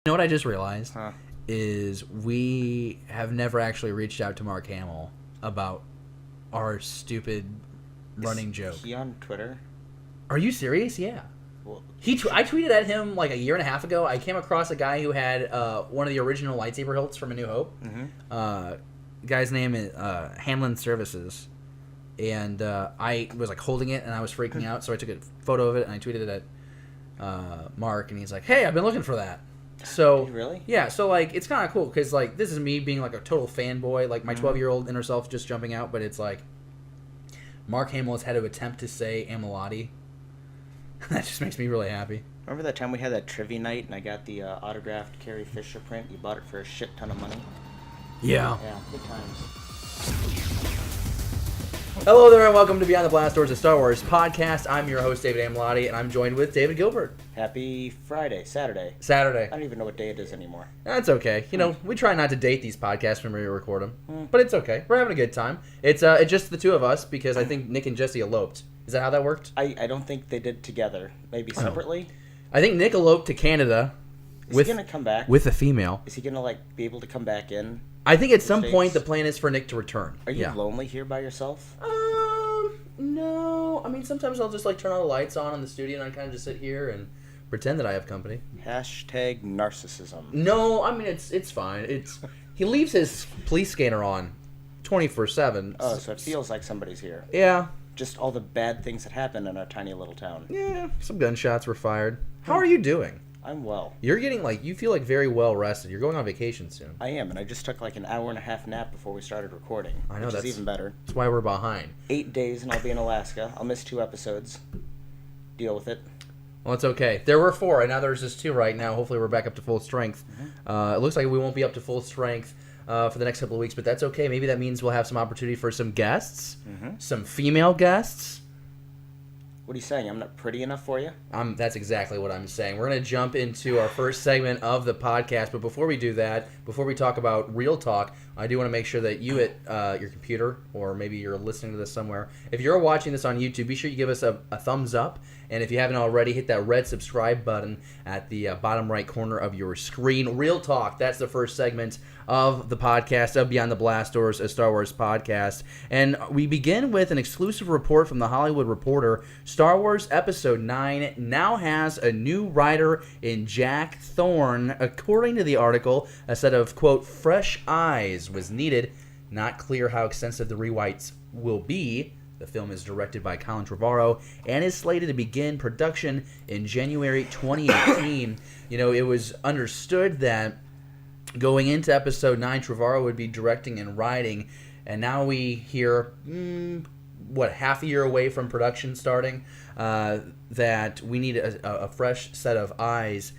You know what I just realized Huh. is we have never actually reached out to Mark Hamill about our stupid running joke. Is he on Twitter? Are you serious? Yeah. Well, I tweeted at him like a year and a half ago. I came across a guy who had one of the original lightsaber hilts from A New Hope. Mm-hmm. Guy's name is Hamlin Services. And I was like holding it and I was freaking out. So I took a photo of it and I tweeted it at Mark. And he's like, hey, I've been looking for that. So Really? yeah, so like it's kind of cool because like this is me being like a total fanboy, like my 12-year-old inner self just jumping out, but it's like Mark Hamill has had to attempt to say Amelati. That just makes me really happy. Remember that time we had that trivia night and I got the autographed Carrie Fisher print? You bought it for a shit ton of money? Yeah. Yeah, good times. Hello there and welcome to Beyond the Blast Doors, a Star Wars podcast. I'm your host David Amelati and I'm joined with David Gilbert. Happy Saturday. Saturday. I don't even know what day it is anymore. That's okay. You know, we try not to date these podcasts when we record them, but it's okay. We're having a good time. It's just the two of us because I think Nick and Jesse eloped. Is that how that worked? I don't think they did together. Maybe separately. I think Nick eloped to Canada. Is he going to come back? With a female. Is he going to be able to come back in? I think at some States? point the plan is for Nick to return. Are you lonely here by yourself? No. I mean, sometimes I'll just turn all the lights on in the studio and I kind of just sit here and pretend that I have company. Hashtag narcissism. No, I mean it's fine. He leaves his police scanner on 24/7. Oh, so it feels like somebody's here. Yeah. Just all the bad things that happen in our tiny little town. Yeah. Some gunshots were fired. How are you doing? I'm well. You're getting you feel very well rested. You're going on vacation soon. I am, and I just took an hour and a half nap before we started recording. I know, which that's is even better. That's why we're behind. 8 days and I'll be in Alaska. I'll miss 2 episodes. Deal with it. Well, it's okay. There were 4, and now there's just 2 right now. Hopefully we're back up to full strength. It looks like we won't be up to full strength for the next couple of weeks, but that's okay. Maybe that means we'll have some opportunity for some guests, some female guests. What are you saying? I'm not pretty enough for you? That's exactly what I'm saying. We're going to jump into our first segment of the podcast, but before we do that, before we talk about real talk, I do want to make sure that you at your computer, or maybe you're listening to this somewhere, if you're watching this on YouTube, be sure you give us a thumbs up, and if you haven't already, hit that red subscribe button at the bottom right corner of your screen. Real talk, that's the first segment of the podcast of Beyond the Blast Doors, a Star Wars podcast. And we begin with an exclusive report from The Hollywood Reporter. Star Wars Episode 9 now has a new writer in Jack Thorne. According to the article, a set of, quote, fresh eyes was needed. Not clear how extensive the rewrites will be. The film is directed by Colin Trevorrow and is slated to begin production in January 2018. It was understood that going into Episode 9, Trevorrow would be directing and writing, and now we hear, half a year away from production starting, that we need a fresh set of eyes.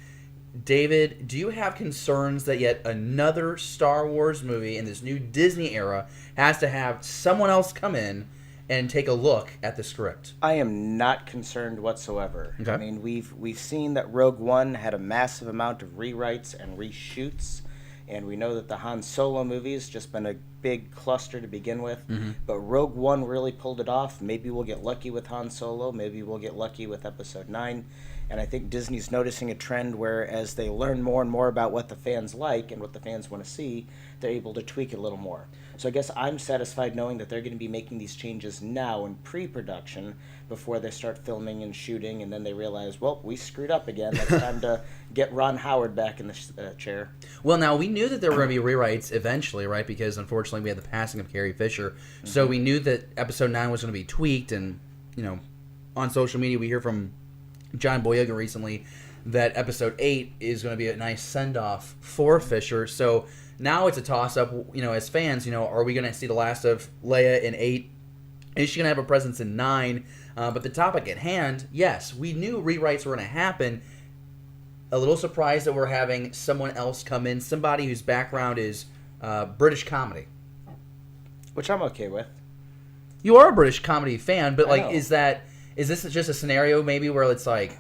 David, do you have concerns that yet another Star Wars movie in this new Disney era has to have someone else come in and take a look at the script? I am not concerned whatsoever. Okay. I mean, we've seen that Rogue One had a massive amount of rewrites and reshoots, and we know that the Han Solo movie has just been a big cluster to begin with. But Rogue One really pulled it off. Maybe we'll get lucky with Han Solo. Maybe we'll get lucky with Episode 9. And I think Disney's noticing a trend where as they learn more and more about what the fans like and what the fans want to see, they're able to tweak it a little more. So I guess I'm satisfied knowing that they're going to be making these changes now in pre-production before they start filming and shooting, and then they realize, well, we screwed up again. It's time to get Ron Howard back in the chair. Well, now, we knew that there were going to be rewrites eventually, right? Because, unfortunately, we had the passing of Carrie Fisher. So we knew that Episode 9 was going to be tweaked, and, on social media we hear from John Boyega recently that Episode 8 is going to be a nice send-off for Fisher. So now it's a toss-up, as fans, are we going to see the last of Leia in 8? Is she going to have a presence in 9? But the topic at hand, yes, we knew rewrites were going to happen. A little surprised that we're having someone else come in, somebody whose background is British comedy. Which I'm okay with. You are a British comedy fan, but I know. is this just a scenario maybe where it's like,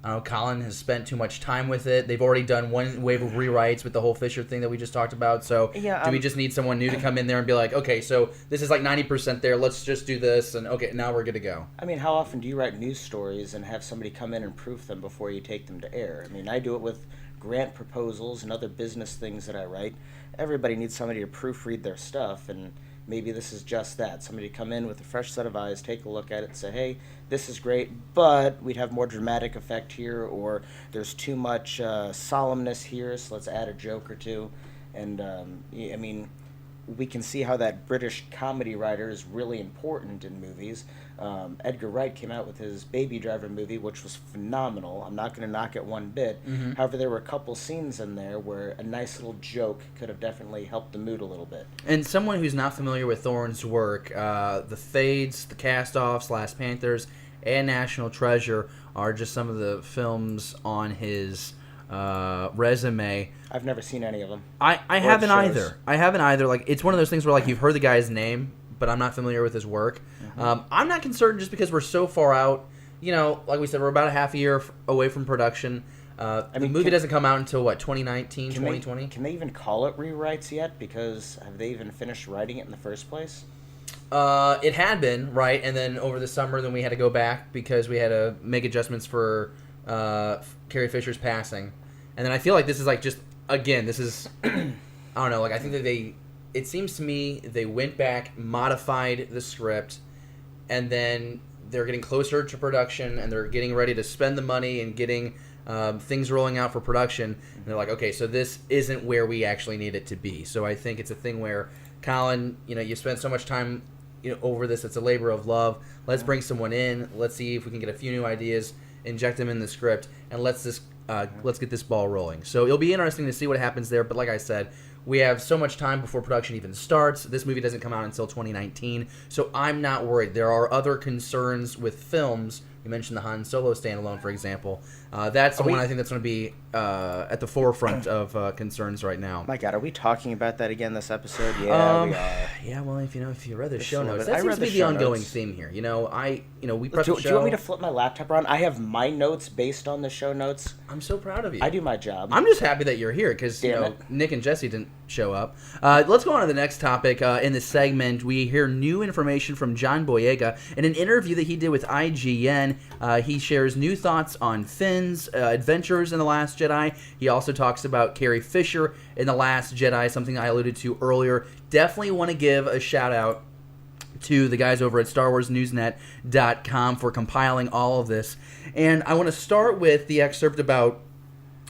I don't know, Colin has spent too much time with it. They've already done one wave of rewrites with the whole Fisher thing that we just talked about. So do we just need someone new to come in there and be like, okay, so this is 90% there. Let's just do this. And okay, now we're good to go. I mean, how often do you write news stories and have somebody come in and proof them before you take them to air? I mean, I do it with grant proposals and other business things that I write, everybody needs somebody to proofread their stuff, and maybe this is just that. Somebody to come in with a fresh set of eyes, take a look at it, and say, hey, this is great, but we'd have more dramatic effect here, or there's too much solemnness here, so let's add a joke or two. And, I mean, we can see how that British comedy writer is really important in movies. Edgar Wright came out with his Baby Driver movie, which was phenomenal. I'm not going to knock it one bit. Mm-hmm. However, there were a couple scenes in there where a nice little joke could have definitely helped the mood a little bit. And someone who's not familiar with Thorne's work, The Fades, The Cast-Offs, Last Panthers, and National Treasure are just some of the films on his resume. I've never seen any of them. I haven't either. I haven't either. Like, it's one of those things where, like, you've heard the guy's name, but I'm not familiar with his work. Mm-hmm. I'm not concerned just because we're so far out. You know, like we said, we're about a half a year away from production. The movie doesn't come out until, 2019, 2020? Can they even call it rewrites yet? Because have they even finished writing it in the first place? It had been, right? And then over the summer, then we had to go back because we had to make adjustments for Carrie Fisher's passing. And then I feel like this is, like, just, again, this is, I don't know, like, I think that it seems to me they went back, modified the script, and then they're getting closer to production, and they're getting ready to spend the money and getting things rolling out for production. And they're like, okay, so this isn't where we actually need it to be. So I think it's a thing where, Colin, you spent so much time over this. It's a labor of love. Let's bring someone in. Let's see if we can get a few new ideas, inject them in the script, and let's get this ball rolling. So it'll be interesting to see what happens there. But like I said, we have so much time before production even starts. This movie doesn't come out until 2019, so I'm not worried. There are other concerns with films. You mentioned the Han Solo Standalone, for example. That's the one I think that's going to be at the forefront of concerns right now. My God, are we talking about that again this episode? Yeah, we are. Yeah, well, if you read the show notes, that seems to be the ongoing theme here. we prep the show. Do you want me to flip my laptop around? I have my notes based on the show notes. I'm so proud of you. I do my job. I'm just happy that you're here because Nick and Jesse didn't show up. Let's go on to the next topic. In this segment, we hear new information from John Boyega. In an interview that he did with IGN, he shares new thoughts on Finn's adventures in The Last Jedi. He also talks about Carrie Fisher in The Last Jedi, something I alluded to earlier. Definitely want to give a shout out to the guys over at StarWarsNewsNet.com for compiling all of this. And I want to start with the excerpt about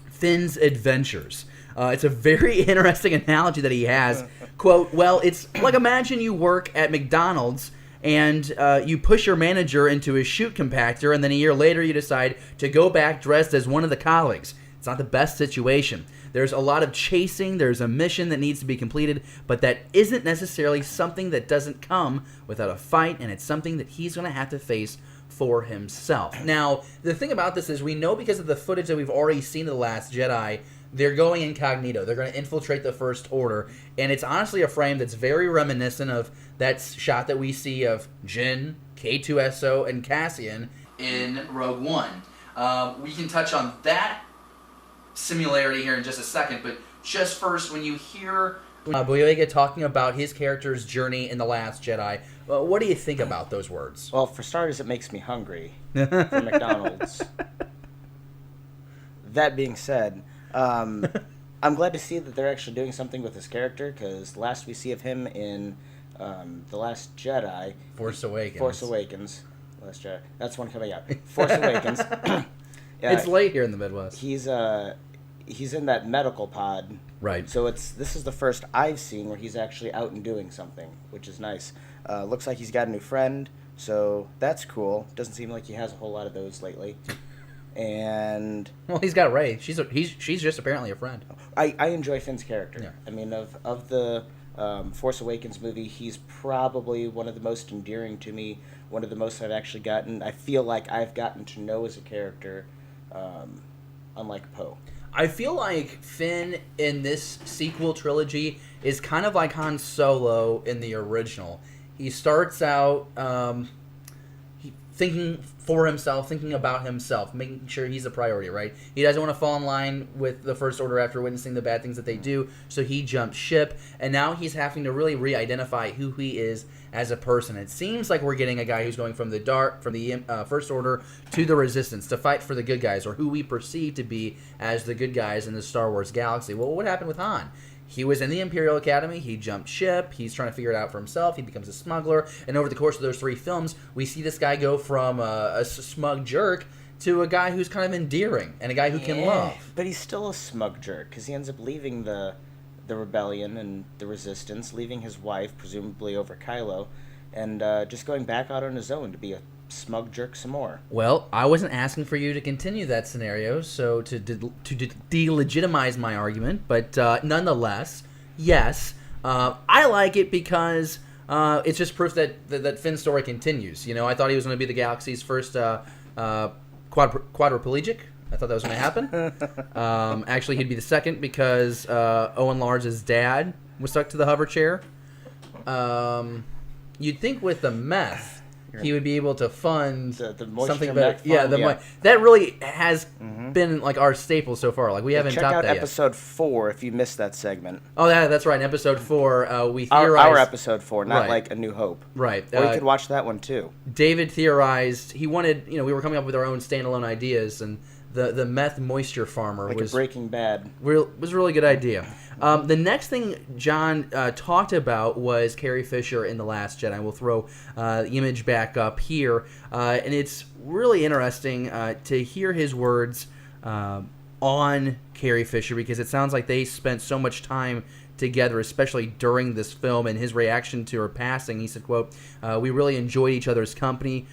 Finn's adventures. It's a very interesting analogy that he has. Quote, well, it's like imagine you work at McDonald's and you push your manager into a chute compactor, and then a year later you decide to go back dressed as one of the colleagues. It's not the best situation. There's a lot of chasing, there's a mission that needs to be completed, but that isn't necessarily something that doesn't come without a fight, and it's something that he's going to have to face for himself. Now, the thing about this is we know because of the footage that we've already seen of The Last Jedi, they're going incognito. They're going to infiltrate the First Order. And it's honestly a frame that's very reminiscent of that shot that we see of Jyn, K2SO, and Cassian in Rogue One. We can touch on that similarity here in just a second, but just first, when you hear Boyega talking about his character's journey in The Last Jedi, what do you think about those words? Well, for starters, it makes me hungry for McDonald's. That being said, I'm glad to see that they're actually doing something with his character, because last we see of him in The Last Jedi... Force Awakens. Last Jedi. That's one coming out. Force Awakens. It's late here in the Midwest. He's in that medical pod. Right. So this is the first I've seen where he's actually out and doing something, which is nice. Looks like he's got a new friend, so that's cool. Doesn't seem like he has a whole lot of those lately. And well, he's got Rey. She's just apparently a friend. I enjoy Finn's character. Yeah. I mean, of the Force Awakens movie, he's probably one of the most endearing to me. One of the most I've actually gotten. I feel like I've gotten to know as a character, unlike Poe. I feel like Finn in this sequel trilogy is kind of like Han Solo in the original. He starts out thinking for himself, thinking about himself, making sure he's a priority, right? He doesn't want to fall in line with the First Order after witnessing the bad things that they do, so he jumped ship, and now he's having to really re-identify who he is as a person. It seems like we're getting a guy who's going from the First Order to the Resistance to fight for the good guys, or who we perceive to be as the good guys in the Star Wars galaxy. Well, what happened with Han? He was in the Imperial Academy, he jumped ship, he's trying to figure it out for himself, he becomes a smuggler, and over the course of those 3 films, we see this guy go from a smug jerk to a guy who's kind of endearing, and a guy who can love. But he's still a smug jerk, because he ends up leaving the rebellion and the Resistance, leaving his wife, presumably over Kylo, and just going back out on his own to be a smug jerk some more. Well, I wasn't asking for you to continue that scenario, so to delegitimize my argument, but nonetheless, yes, I like it because it's just proof that Finn's story continues. You know, I thought he was going to be the galaxy's first quadriplegic. I thought that was going to happen. Actually, he'd be the second because Owen Lars' dad was stuck to the hover chair. You'd think with the meth, he would be able to fund something better. That really has been like our staple so far. Like we haven't check topped out that episode 4 if you missed that segment. Oh, that's right. In episode 4, we theorized our episode 4, not like A New Hope. Right. Or you could watch that one too. David theorized he wanted. You know, we were coming up with our own standalone ideas, and the meth moisture farmer was a Breaking Bad. Was a really good idea. The next thing John talked about was Carrie Fisher in The Last Jedi. We'll throw the image back up here. And it's really interesting to hear his words on Carrie Fisher, because it sounds like they spent so much time together, especially during this film, and his reaction to her passing. He said, quote, "We really enjoyed each other's company.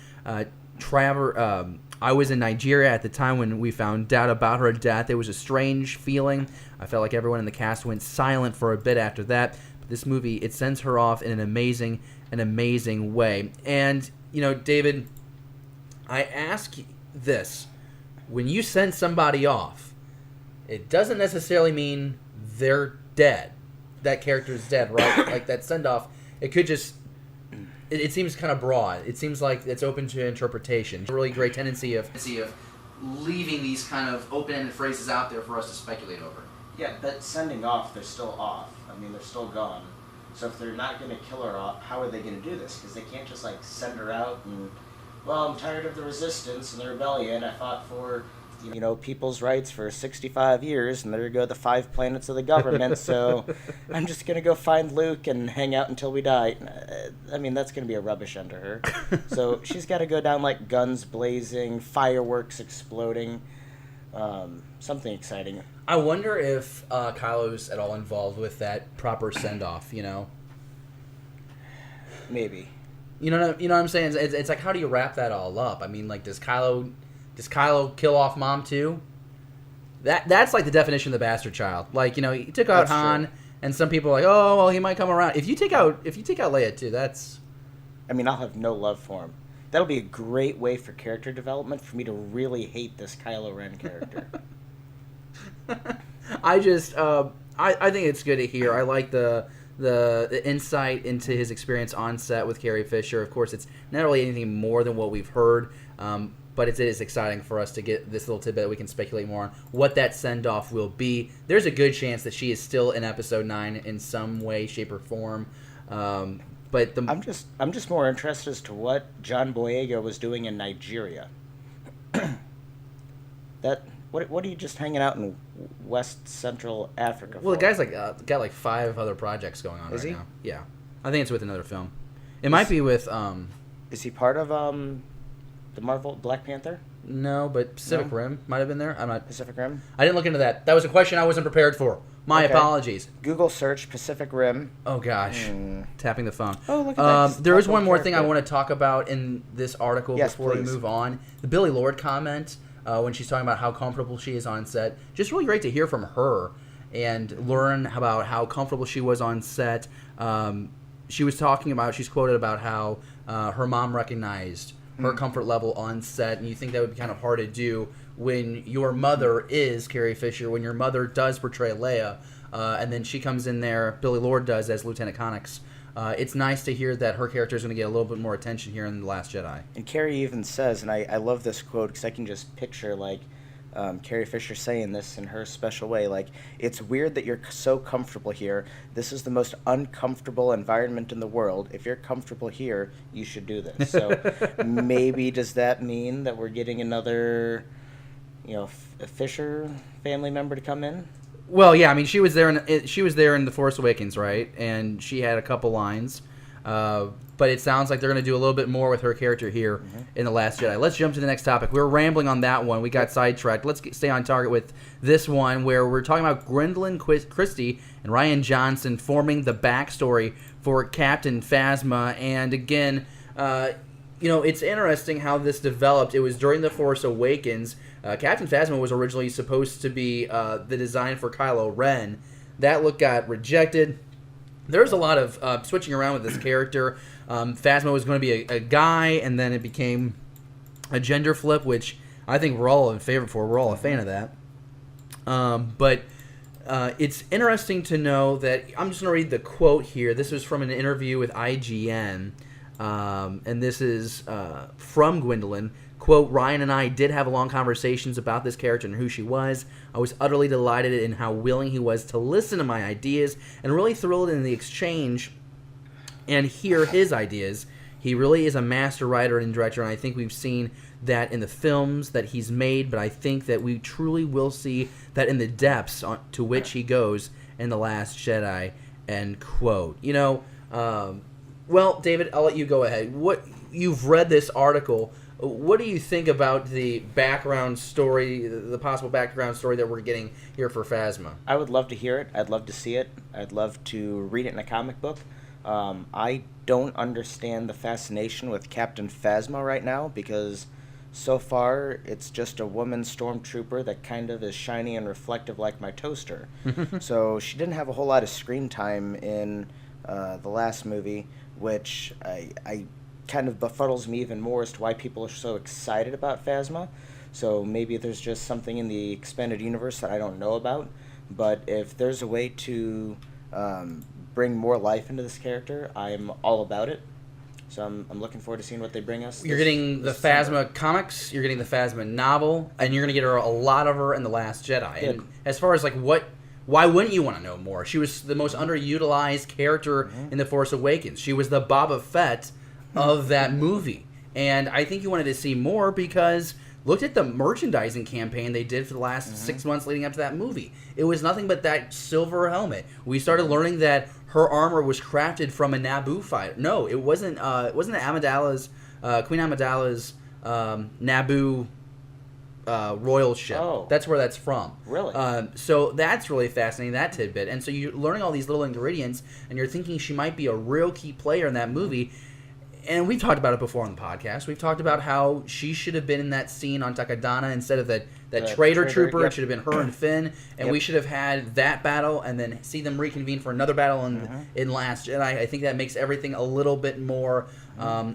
I was in Nigeria at the time when we found out about her death. It was a strange feeling. I felt like everyone in the cast went silent for a bit after that. But this movie, it sends her off in an amazing way." And, you know, David, I ask this. When you send somebody off, it doesn't necessarily mean they're dead. That character's dead, right? Like that send-off, it could just... It seems kind of broad. It seems like it's open to interpretation. A really great tendency of leaving these kind of open-ended phrases out there for us to speculate over. Yeah, but sending off, they're still off. I mean, they're still gone. So if they're not going to kill her off, how are they going to do this? Because they can't just, like, send her out and, well, I'm tired of the Resistance and the Rebellion. I fought for, you know, people's rights for 65 years, and there go the 5 planets of the government, so I'm just going to go find Luke and hang out until we die. I mean, that's going to be a rubbish end to her. So she's got to go down like guns blazing, fireworks exploding, something exciting. I wonder if Kylo's at all involved with that proper send-off, you know? Maybe. You know what I'm saying? It's like, how do you wrap that all up? I mean, like, does Kylo kill off Mom too? That's like the definition of the bastard child. Like, you know, he took out Han, and some people are like, oh, well, he might come around. If you take out Leia too, that's... I mean, I'll have no love for him. That'll be a great way for character development for me to really hate this Kylo Ren character. I just, I think it's good to hear. I like the insight into his experience on set with Carrie Fisher. Of course, it's not really anything more than what we've heard, but it is exciting for us to get this little tidbit that we can speculate more on what that send-off will be. There's a good chance that she is still in Episode 9 in some way, shape, or form. But I'm just more interested as to what John Boyega was doing in Nigeria. What are you just hanging out in West Central Africa for? Well, the guy's got like 5 other projects going on now. Yeah, I think it's with another film. It might be with. Is he part of the Marvel Black Panther? No, but Pacific Rim might have been there. I'm not. Pacific Rim? I didn't look into that. That was a question I wasn't prepared for. My apologies. Google search Pacific Rim. Oh, gosh. Tapping the phone. Oh, look at that. There is one more thing I want to talk about in this article before please. we move on. The Billie Lourd comment, when she's talking about how comfortable she is on set. Just really great to hear from her and learn about how comfortable she was on set. She was talking about, she's quoted about how her mom recognized her comfort level on set, and you think that would be kind of hard to do when your mother is Carrie Fisher, when your mother does portray Leia, and then she comes in there, Billie Lourd does, as Lieutenant Connix, it's nice to hear that her character is going to get a little bit more attention here in The Last Jedi. And Carrie even says, and I love this quote because I can just picture, Carrie Fisher saying this in her special way, it's weird that you're so comfortable here. This is the most uncomfortable environment in the world. If you're comfortable here, you should do this. So maybe does that mean that we're getting another, a Fisher family member to come in? Well, yeah, I mean, she was there in The Force Awakens, right? And she had a couple lines. But it sounds like they're going to do a little bit more with her character here in The Last Jedi. Let's jump to the next topic. We were rambling on that one. We got sidetracked. Let's stay on target with this one where we're talking about Gwendolyn Christie and Rian Johnson forming the backstory for Captain Phasma. And again, it's interesting how this developed. It was during The Force Awakens. Captain Phasma was originally supposed to be the design for Kylo Ren. That look got rejected. There's a lot of switching around with this character. Phasma was going to be a guy, and then it became a gender flip, which I think we're all in favor for. We're all a fan of that. But it's interesting to know that I'm just going to read the quote here. This was from an interview with IGN, and this is from Gwendolyn. Quote, Ryan and I did have long conversations about this character and who she was. I was utterly delighted in how willing he was to listen to my ideas and really thrilled in the exchange and hear his ideas. He really is a master writer and director, and I think we've seen that in the films that he's made, but I think that we truly will see that in the depths to which he goes in The Last Jedi, end quote. Well, David, I'll let you go ahead. You've read this article. What do you think about the background story, the possible background story that we're getting here for Phasma? I would love to hear it. I'd love to see it. I'd love to read it in a comic book. I don't understand the fascination with Captain Phasma right now because so far it's just a woman stormtrooper that kind of is shiny and reflective like my toaster. So she didn't have a whole lot of screen time in the last movie, which I kind of befuddles me even more as to why people are so excited about Phasma. So maybe there's just something in the expanded universe that I don't know about. But if there's a way to bring more life into this character, I'm all about it. So I'm looking forward to seeing what they bring us. You're getting the Phasma comics, you're getting the Phasma novel, and you're going to get a lot of her in The Last Jedi. Good. And as far as why wouldn't you want to know more? She was the most underutilized character in The Force Awakens. She was the Boba Fett of that movie. And I think you wanted to see more because look at the merchandising campaign they did for the last 6 months leading up to that movie. It was nothing but that silver helmet. We started learning that her armor was crafted from a Naboo fighter. No, it wasn't. It wasn't Queen Amidala's Naboo royal ship. Oh. That's where that's from. Really? So that's really fascinating, that tidbit. And so you're learning all these little ingredients, and you're thinking she might be a real key player in that movie. And we've talked about it before on the podcast. We've talked about how she should have been in that scene on Takadana instead of that traitor trooper. Yep. It should have been her and Finn. And we should have had that battle and then see them reconvene for another battle in Last Jedi. I think that makes everything a little bit more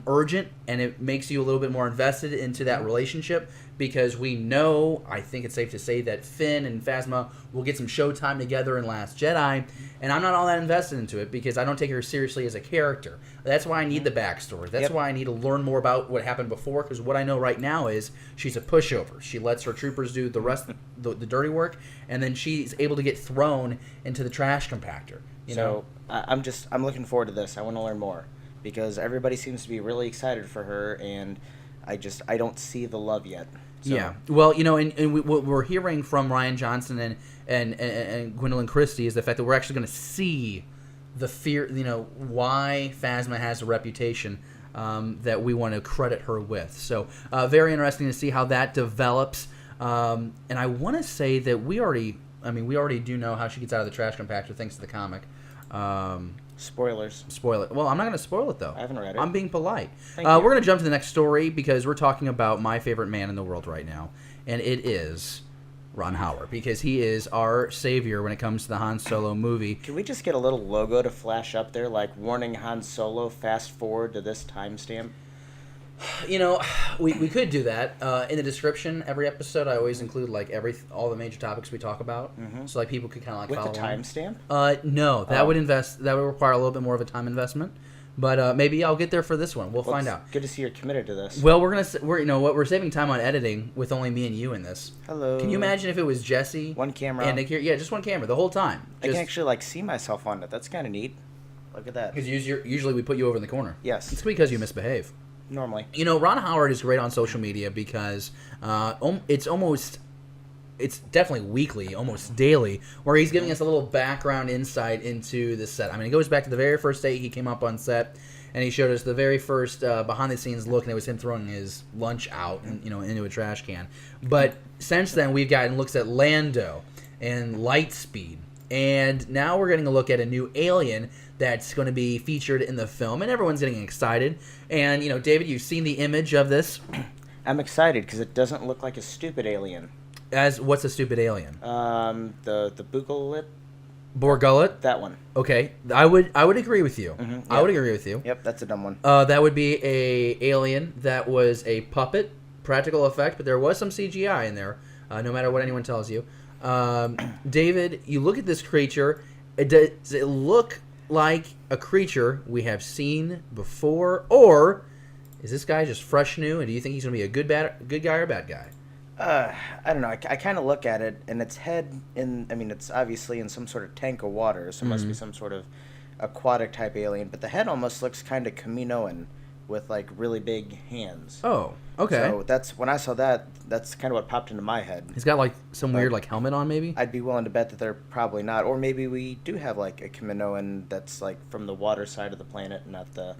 urgent, and it makes you a little bit more invested into that relationship because we know, I think it's safe to say, that Finn and Phasma will get some showtime together in Last Jedi, and I'm not all that invested into it because I don't take her seriously as a character. That's why I need the backstory. That's why I need to learn more about what happened before, because what I know right now is she's a pushover. She lets her troopers do the rest, the dirty work, and then she's able to get thrown into the trash compactor. I'm looking forward to this. I want to learn more because everybody seems to be really excited for her, and I don't see the love yet. So. Yeah. Well, what we're hearing from Rian Johnson and Gwendolyn Christie is the fact that we're actually going to see the fear, why Phasma has a reputation that we want to credit her with. So very interesting to see how that develops. And I want to say that we already do know how she gets out of the trash compactor thanks to the comic. Spoilers. Spoil it. Well, I'm not going to spoil it, though. I haven't read it. I'm being polite. Thank you. We're going to jump to the next story because we're talking about my favorite man in the world right now, and it is Ron Howard, because he is our savior when it comes to the Han Solo movie. Can we just get a little logo to flash up there, like warning Han Solo, fast forward to this timestamp? You know, we could do that. In the description, every episode, I always include like all the major topics we talk about, so like people could kind of like with follow the timestamp. No, that would require a little bit more of a time investment. But maybe I'll get there for this one. We'll find out. Good to see you're committed to this. Well, we're saving time on editing with only me and you in this. Hello. Can you imagine if it was Jesse, one camera, and Nick here? Yeah, just one camera the whole time. I can actually like see myself on it. That's kind of neat. Look at that. Because usually we put you over in the corner. Yes. It's because you misbehave. Normally. You know, Ron Howard is great on social media because it's definitely weekly, almost daily, where he's giving us a little background insight into the set. I mean, it goes back to the very first day he came up on set, and he showed us the very first behind-the-scenes look, and it was him throwing his lunch out, and, into a trash can. But since then, we've gotten looks at Lando and Lightspeed, and now we're getting a look at a new alien that's going to be featured in the film, and everyone's getting excited. And, David, you've seen the image of this. I'm excited because it doesn't look like a stupid alien. What's a stupid alien? The Bugullet. Borgullet? That one. Okay, I would agree with you. Mm-hmm, yep. I would agree with you. Yep, that's a dumb one. That would be a alien that was a puppet, practical effect, but there was some CGI in there, no matter what anyone tells you. David, you look at this creature. Does it look like a creature we have seen before, or is this guy just fresh new, and do you think he's going to be a good guy or bad guy? I don't know. I kind of look at it, and its head it's obviously in some sort of tank of water, so it must be some sort of aquatic type alien, but the head almost looks kind of Kaminoan with like really big hands. Oh, okay. So when I saw that, that's kind of what popped into my head. He's got like some weird like helmet on, maybe? I'd be willing to bet that they're probably not, or maybe we do have like a Kaminoan that's like from the water side of the planet, not the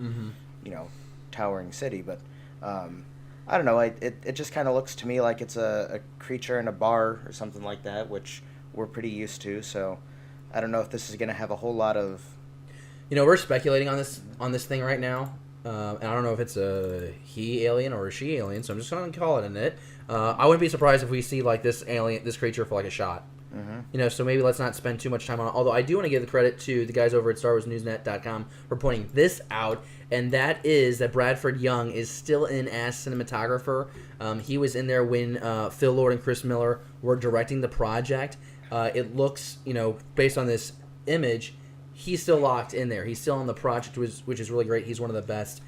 towering city, but I don't know. It just kind of looks to me like it's a creature in a bar or something like that, which we're pretty used to. So I don't know if this is going to have a whole lot of. We're speculating on this thing right now, and I don't know if it's a he alien or a she alien. So I'm just going to call it it. I wouldn't be surprised if we see like this creature for like a shot. Mm-hmm. So maybe let's not spend too much time on it. Although I do want to give the credit to the guys over at StarWarsNewsNet.com for pointing this out, and that is that Bradford Young is still in as cinematographer. He was in there when Phil Lord and Chris Miller were directing the project. It looks, based on this image, he's still locked in there. He's still on the project, which is really great. He's one of the best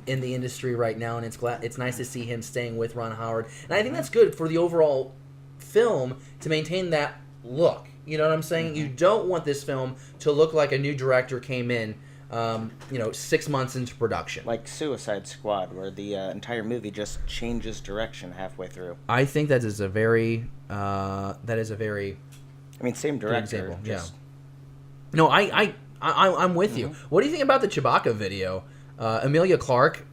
in the industry right now, and it's nice to see him staying with Ron Howard. And I think that's good for the overall film to maintain that look. You know what I'm saying? Mm-hmm. You don't want this film to look like a new director came in 6 months into production. Like Suicide Squad, where the entire movie just changes direction halfway through. I think that is a very same director. Example. No, I'm with you. What do you think about the Chewbacca video? Emilia Clarke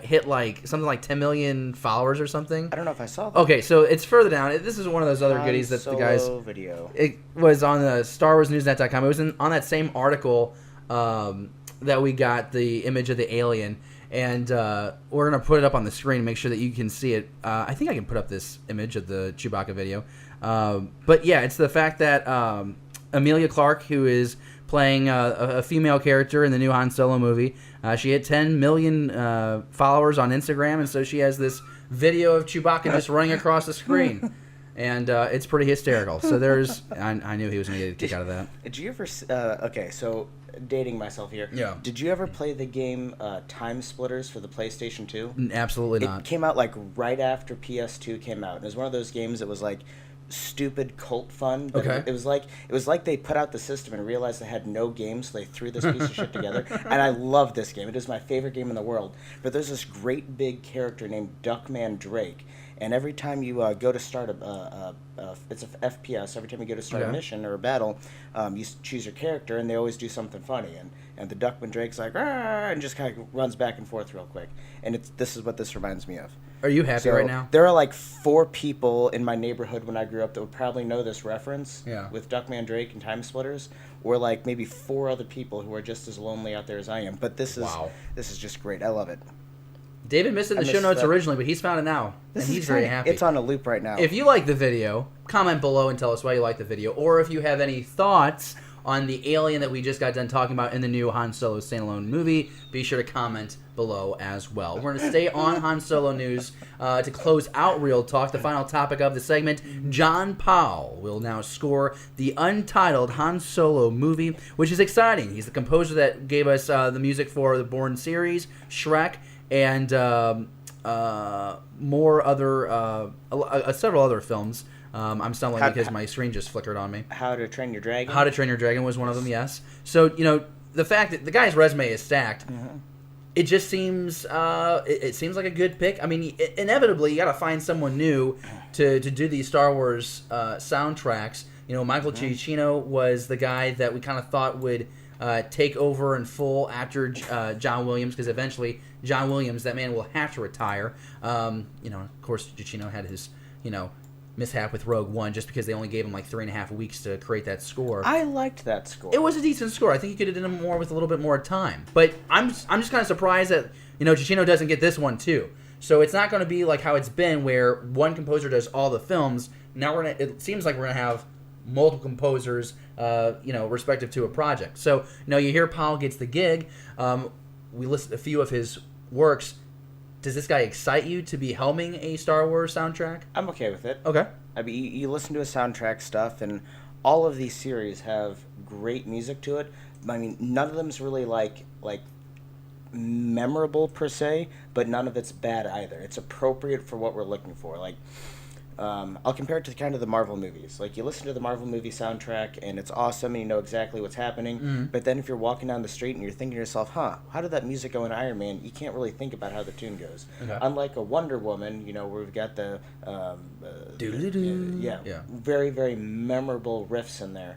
hit like something like 10 million followers or something. I don't know if I saw that. Okay, so it's further down. This is one of those other goodies that the guys. Video. It was on the StarWarsNewsNet.com. It was on that same article that we got the image of the alien, and we're gonna put it up on the screen and make sure that you can see it. I think I can put up this image of the Chewbacca video. But yeah, it's the fact that Emilia Clarke, who is playing a female character in the new Han Solo movie. She hit 10 million followers on Instagram, and so she has this video of Chewbacca just running across the screen. And it's pretty hysterical. So I knew he was going to get a kick out of that. Did you ever, okay, so dating myself here. Yeah. Did you ever play the game Time Splitters for the PlayStation 2? Absolutely not. It came out like right after PS2 came out. It was one of those games that was like stupid cult fun. But okay. It was like they put out the system and realized they had no games, so they threw this piece of shit together. And I love this game. It is my favorite game in the world. But there's this great big character named Duckman Drake. And every time you go to start it's a FPS. Every time you go to start a mission or a battle, you choose your character, and they always do something funny. And the Duckman Drake's like, "Arr!" and just kind of runs back and forth real quick. And this is what this reminds me of. Are you happy right now? There are like 4 people in my neighborhood when I grew up that would probably know this reference with Duckman Drake and Time Splitters, or like maybe 4 other people who are just as lonely out there as I am. But this is just great. I love it. David missed it in the show notes originally, but he's found it now, and he's very happy. It's on a loop right now. If you like the video, comment below and tell us why you like the video, or if you have any thoughts on the alien that we just got done talking about in the new Han Solo Standalone movie, be sure to comment below as well. We're going to stay on Han Solo news to close out Real Talk. The final topic of the segment, John Powell will now score the Untitled Han Solo movie, which is exciting. He's the composer that gave us the music for the Bourne series, Shrek, and several other films. I'm stumbling because my screen just flickered on me. How to Train Your Dragon? How to Train Your Dragon was one of them, yes. So, the fact that the guy's resume is stacked, it just seems it seems like a good pick. I mean, inevitably, you got to find someone new to do these Star Wars soundtracks. Michael Giacchino was the guy that we kind of thought would take over in full after John Williams, because eventually John Williams, that man will have to retire. Of course, Giacchino had his, mishap with Rogue One just because they only gave him like 3.5 weeks to create that score. I liked that score. It was a decent score. I think he could have done it more with a little bit more time. But I'm just kind of surprised that, Giacchino doesn't get this one too. So it's not going to be like how it's been where one composer does all the films. Now it seems like we're going to have multiple composers, respective to a project. So, you hear Powell gets the gig. We listed a few of his works. Does this guy excite you to be helming a Star Wars soundtrack? I'm okay with it. Okay. I mean, you listen to his soundtrack stuff, and all of these series have great music to it. I mean, none of them's really like memorable per se, but none of it's bad either. It's appropriate for what we're looking for. Like, I'll compare it to kind of the Marvel movies. Like, you listen to the Marvel movie soundtrack, and it's awesome, and you know exactly what's happening. But then if you're walking down the street and you're thinking to yourself, how did that music go in Iron Man? You can't really think about how the tune goes. Okay. Unlike a Wonder Woman, where we've got the very, very memorable riffs in there,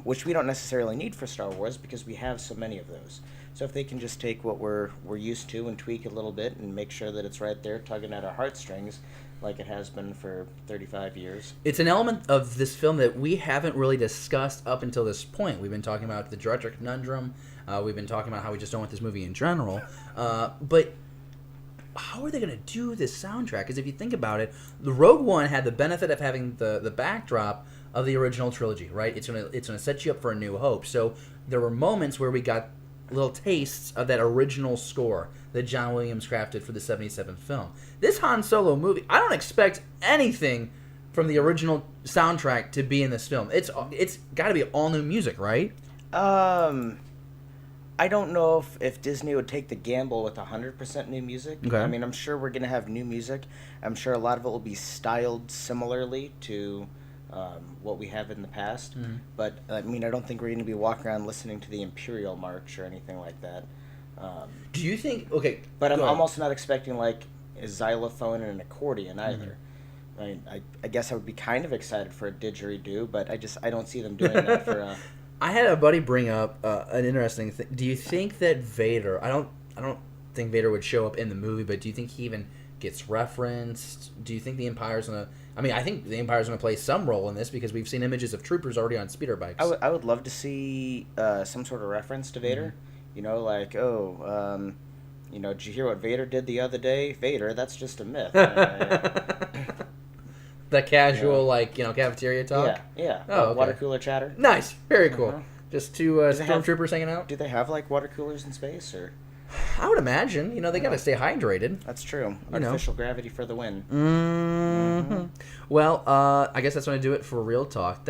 which we don't necessarily need for Star Wars because we have so many of those. So if they can just take what we're used to and tweak a little bit and make sure that it's right there tugging at our heartstrings, like it has been for 35 years. It's an element of this film that we haven't really discussed up until this point. We've been talking about the director conundrum. We've been talking about how we just don't want this movie in general. But how are they going to do this soundtrack? Because if you think about it, the Rogue One had the benefit of having the backdrop of the original trilogy, right? It's gonna set you up for A New Hope. So there were moments where we got little tastes of that original score that John Williams crafted for the 77 film. This Han Solo movie, I don't expect anything from the original soundtrack to be in this film. It's got to be all new music, right? I don't know if Disney would take the gamble with 100% new music. Okay. I mean, I'm sure we're going to have new music. I'm sure a lot of it will be styled similarly to what we have in the past. But, I mean, I don't think we're going to be walking around listening to the Imperial March or anything like that. Do you think... Okay. But I'm also not expecting, like, a xylophone and an accordion either. I mean, I guess I would be kind of excited for a didgeridoo, but I don't see them doing that for... I had a buddy bring up an interesting thing. Do you think that Vader... I don't think Vader would show up in the movie, but do you think he even gets referenced? Do you think the Empire's going to... I mean, I think the Empire's going to play some role in this because we've seen images of troopers already on speeder bikes. I would love to see some sort of reference to Vader. Did you hear what Vader did the other day? Vader, that's just a myth. The casual, cafeteria talk? Yeah. Oh, okay. Water cooler chatter. Nice. Very cool. Just two stormtroopers hanging out? Do they have, water coolers in space, or...? I would imagine. They got to stay hydrated. That's true. Artificial gravity for the win. Well, I guess that's going to do it for Real Talk.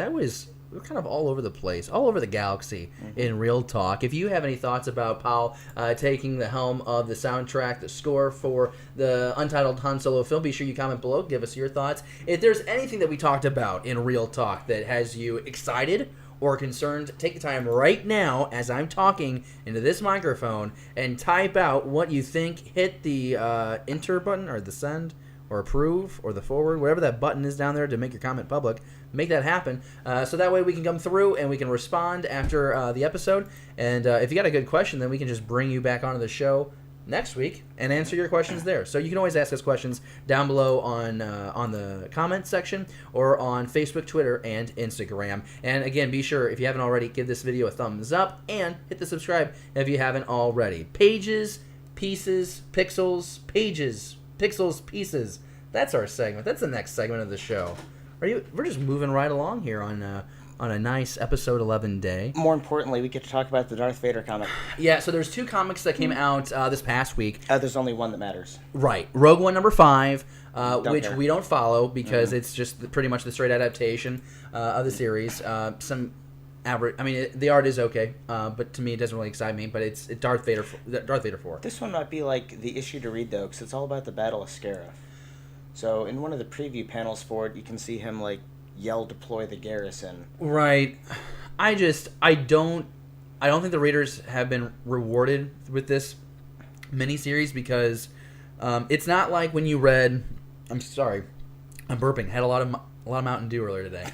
We're kind of all over the place, all over the galaxy in Real Talk. If you have any thoughts about Powell taking the helm of the soundtrack, the score for the Untitled Han Solo film, be sure you comment below. Give us your thoughts. If there's anything that we talked about in Real Talk that has you excited or concerned, take the time right now as I'm talking into this microphone and type out what you think. Hit the enter button or the send or approve or the forward, whatever that button is down there to make your comment public. Make that happen so that way we can come through and we can respond after the episode. And if you got a good question, then we can just bring you back onto the show next week and answer your questions there. So you can always ask us questions down below on the comment section or on Facebook, Twitter, and Instagram. And again, be sure, if you haven't already, give this video a thumbs up and hit the subscribe if you haven't already. Pages, pieces, pixels, pages, pixels, pieces. That's our segment. That's the next segment of the show. We're just moving right along here on on a nice episode 11 day. More importantly, we get to talk about the Darth Vader comic. Yeah, so there's 2 comics that came out this past week. There's only one that matters. Right. Rogue One number 5, which care. we don't follow because it's just pretty much the straight adaptation of the series. Some average. I mean, the art is okay, but to me it doesn't really excite me. But it's Darth Vader 4. This one might be like the issue to read, though, because it's all about the Battle of Scarif. So in one of the preview panels for it, you can see him, like, yell deploy the garrison. Right. I don't think the readers have been rewarded with this miniseries because it's not like when you read. I'm sorry, I'm burping. Had a lot of Mountain Dew earlier today.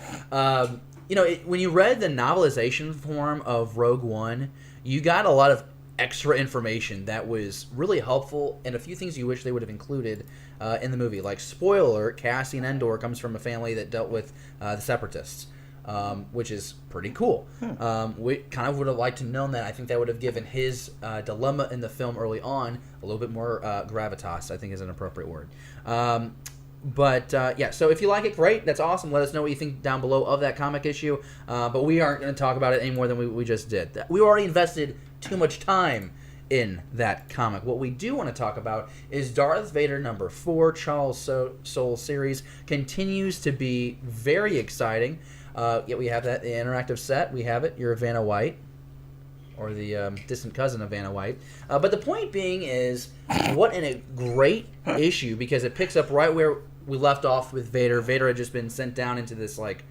When you read the novelization form of Rogue One, you got a lot of extra information that was really helpful and a few things you wish they would have included in the movie. Like, spoiler alert, Cassian Andor comes from a family that dealt with the Separatists, which is pretty cool. We kind of would have liked to know that. I think that would have given his dilemma in the film early on a little bit more gravitas, I think is an appropriate word. So if you like it, great. That's awesome. Let us know what you think down below of that comic issue. But we aren't going to talk about it any more than we just did. We already invested too much time in that comic. What we do want to talk about is Darth Vader number 4, Charles Soule series, continues to be very exciting. Yet we have that interactive set. We have it. You're Vanna White, or the distant cousin of Vanna White. But the point being is, what a great issue, because it picks up right where we left off with Vader. Vader had just been sent down into this crevice.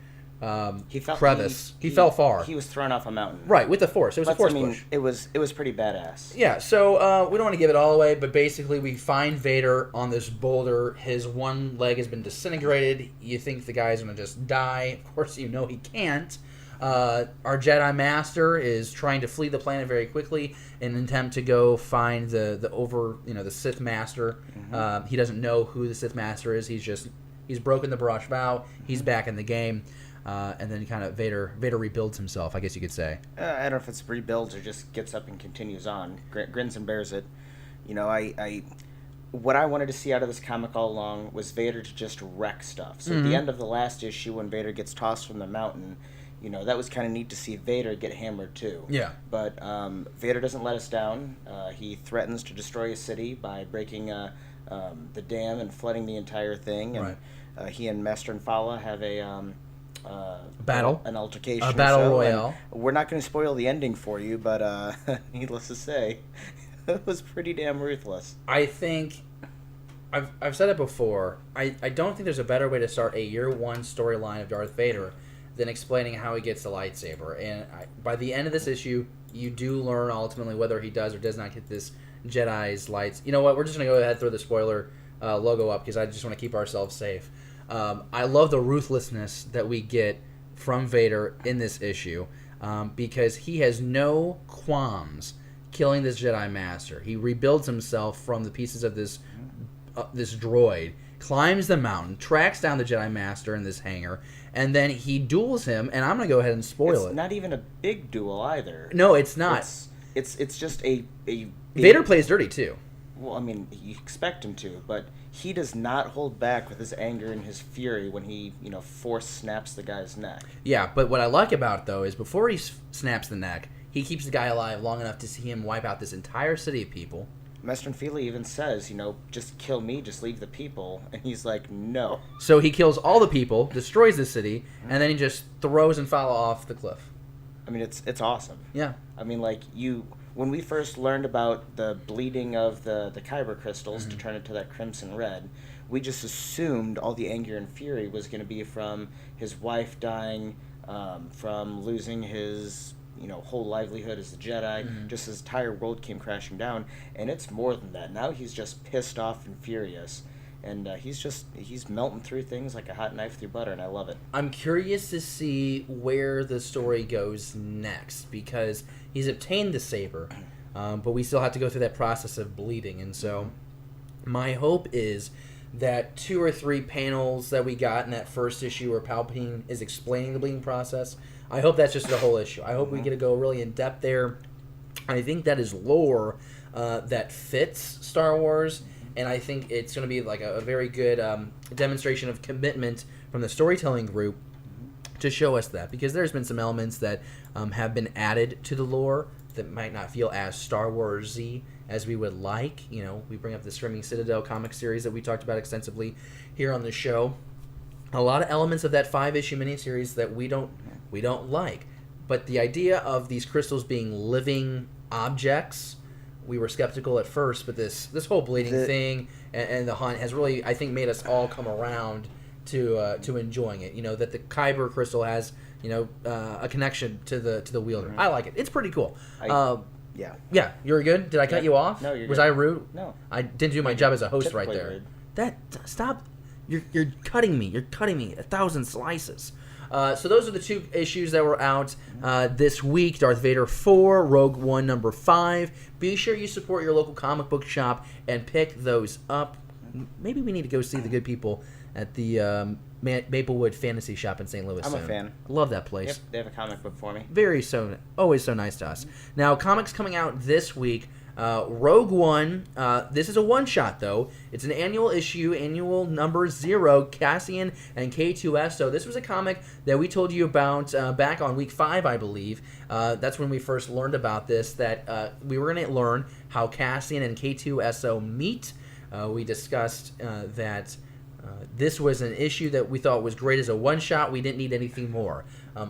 He fell far. He was thrown off a mountain. Right, with the Force. It was a Force push. It was pretty badass. Yeah, so we don't want to give it all away, but basically we find Vader on this boulder. His one leg has been disintegrated. You think the guy's going to just die. Of course, you know he can't. Our Jedi Master is trying to flee the planet very quickly in an attempt to go find the Sith Master. Mm-hmm. He doesn't know who the Sith Master is. He's broken the Barrage vow. He's back in the game. And then kind of Vader rebuilds himself, I guess you could say. I don't know if it's rebuilds or just gets up and continues on, grins and bears it. What I wanted to see out of this comic all along was Vader to just wreck stuff. So at the end of the last issue, when Vader gets tossed from the mountain, that was kind of neat to see Vader get hammered too. Yeah. But Vader doesn't let us down. He threatens to destroy a city by breaking the dam and flooding the entire thing. And he and Master and Fala have an altercation. A battle royale. We're not going to spoil the ending for you, but needless to say, it was pretty damn ruthless. I think I've said it before. I don't think there's a better way to start a year one storyline of Darth Vader than explaining how he gets the lightsaber. And by the end of this issue, you do learn ultimately whether he does or does not get this Jedi's lights. You know what? We're just going to go ahead and throw the spoiler logo up because I just want to keep ourselves safe. I love the ruthlessness that we get from Vader in this issue because he has no qualms killing this Jedi Master. He rebuilds himself from the pieces of this droid, climbs the mountain, tracks down the Jedi Master in this hangar, and then he duels him, and I'm going to go ahead and spoil it. It's not even a big duel either. No, it's not. It's just a Vader plays dirty, too. Well, I mean, you expect him to, but he does not hold back with his anger and his fury when he, force snaps the guy's neck. Yeah, but what I like about it, though, is before he snaps the neck, he keeps the guy alive long enough to see him wipe out this entire city of people. Master Fila even says, just kill me, just leave the people. And he's like, no. So he kills all the people, destroys the city, and then he just throws and Fala off the cliff. I mean, it's awesome. Yeah. I mean, when we first learned about the bleeding of the kyber crystals to turn it to that crimson red, we just assumed all the anger and fury was going to be from his wife dying, from losing his whole livelihood as a Jedi. Just his entire world came crashing down, and it's more than that. Now he's just pissed off and furious, and he's melting through things like a hot knife through butter, and I love it. I'm curious to see where the story goes next, because he's obtained the saber, but we still have to go through that process of bleeding, and so my hope is that 2 or 3 panels that we got in that first issue where Palpatine is explaining the bleeding process, I hope that's just the whole issue. I hope we get to go really in depth there. I think that is lore that fits Star Wars, and I think it's going to be like a very good demonstration of commitment from the storytelling group to show us that, because there's been some elements that have been added to the lore that might not feel as Star Wars-y as we would like. You know, we bring up the Screaming Citadel comic series that we talked about extensively here on the show. A lot of elements of that 5-issue miniseries that we don't like. But the idea of these crystals being living objects, we were skeptical at first, but this whole bleeding thing and the hunt has really, I think, made us all come around to enjoying it. You know, that the Kyber crystal has, you know, a connection to the wielder. Mm-hmm. I like it. It's pretty cool. Yeah, you're good. Did I cut you off? No, you're Was good. I rude? No, I didn't do my job as a host right there. Rude. Stop. You're cutting me. You're cutting me 1,000 slices. So those are the 2 issues that were out this week. Darth Vader 4, Rogue One number 5. Be sure you support your local comic book shop and pick those up. Maybe we need to go see the good people at the Maplewood Fantasy Shop in St. Louis. I'm soon. a fan. I love that place. Yep, they have a comic book for me. Always so nice to us. Now, comics coming out this week. Rogue One, this is a one-shot, though. It's an annual number 0, Cassian and K2SO. This was a comic that we told you about back on week 5, I believe. That's when we first learned about this, that we were going to learn how Cassian and K2SO meet. We discussed that this was an issue that we thought was great as a one-shot. We didn't need anything more.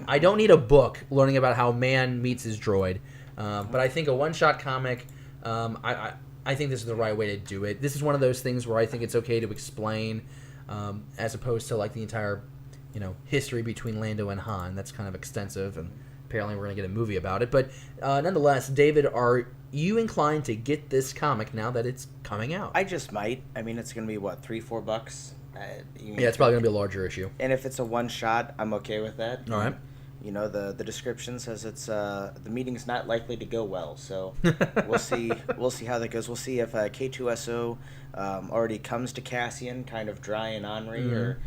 I don't need a book learning about how man meets his droid, but I think a one-shot comic... I think this is the right way to do it. This is one of those things where I think it's okay to explain, as opposed to like the entire, you know, history between Lando and Han. That's kind of extensive, and apparently we're going to get a movie about it. But nonetheless, David, are you inclined to get this comic now that it's coming out? I just might. I mean, it's going to be, what, $3-4? Yeah, it's probably going to be a larger issue. And if it's a one-shot, I'm okay with that. All right. You know, the description says it's the meeting's not likely to go well, so we'll see how that goes. We'll see if K2SO already comes to Cassian kind of dry and ornery, or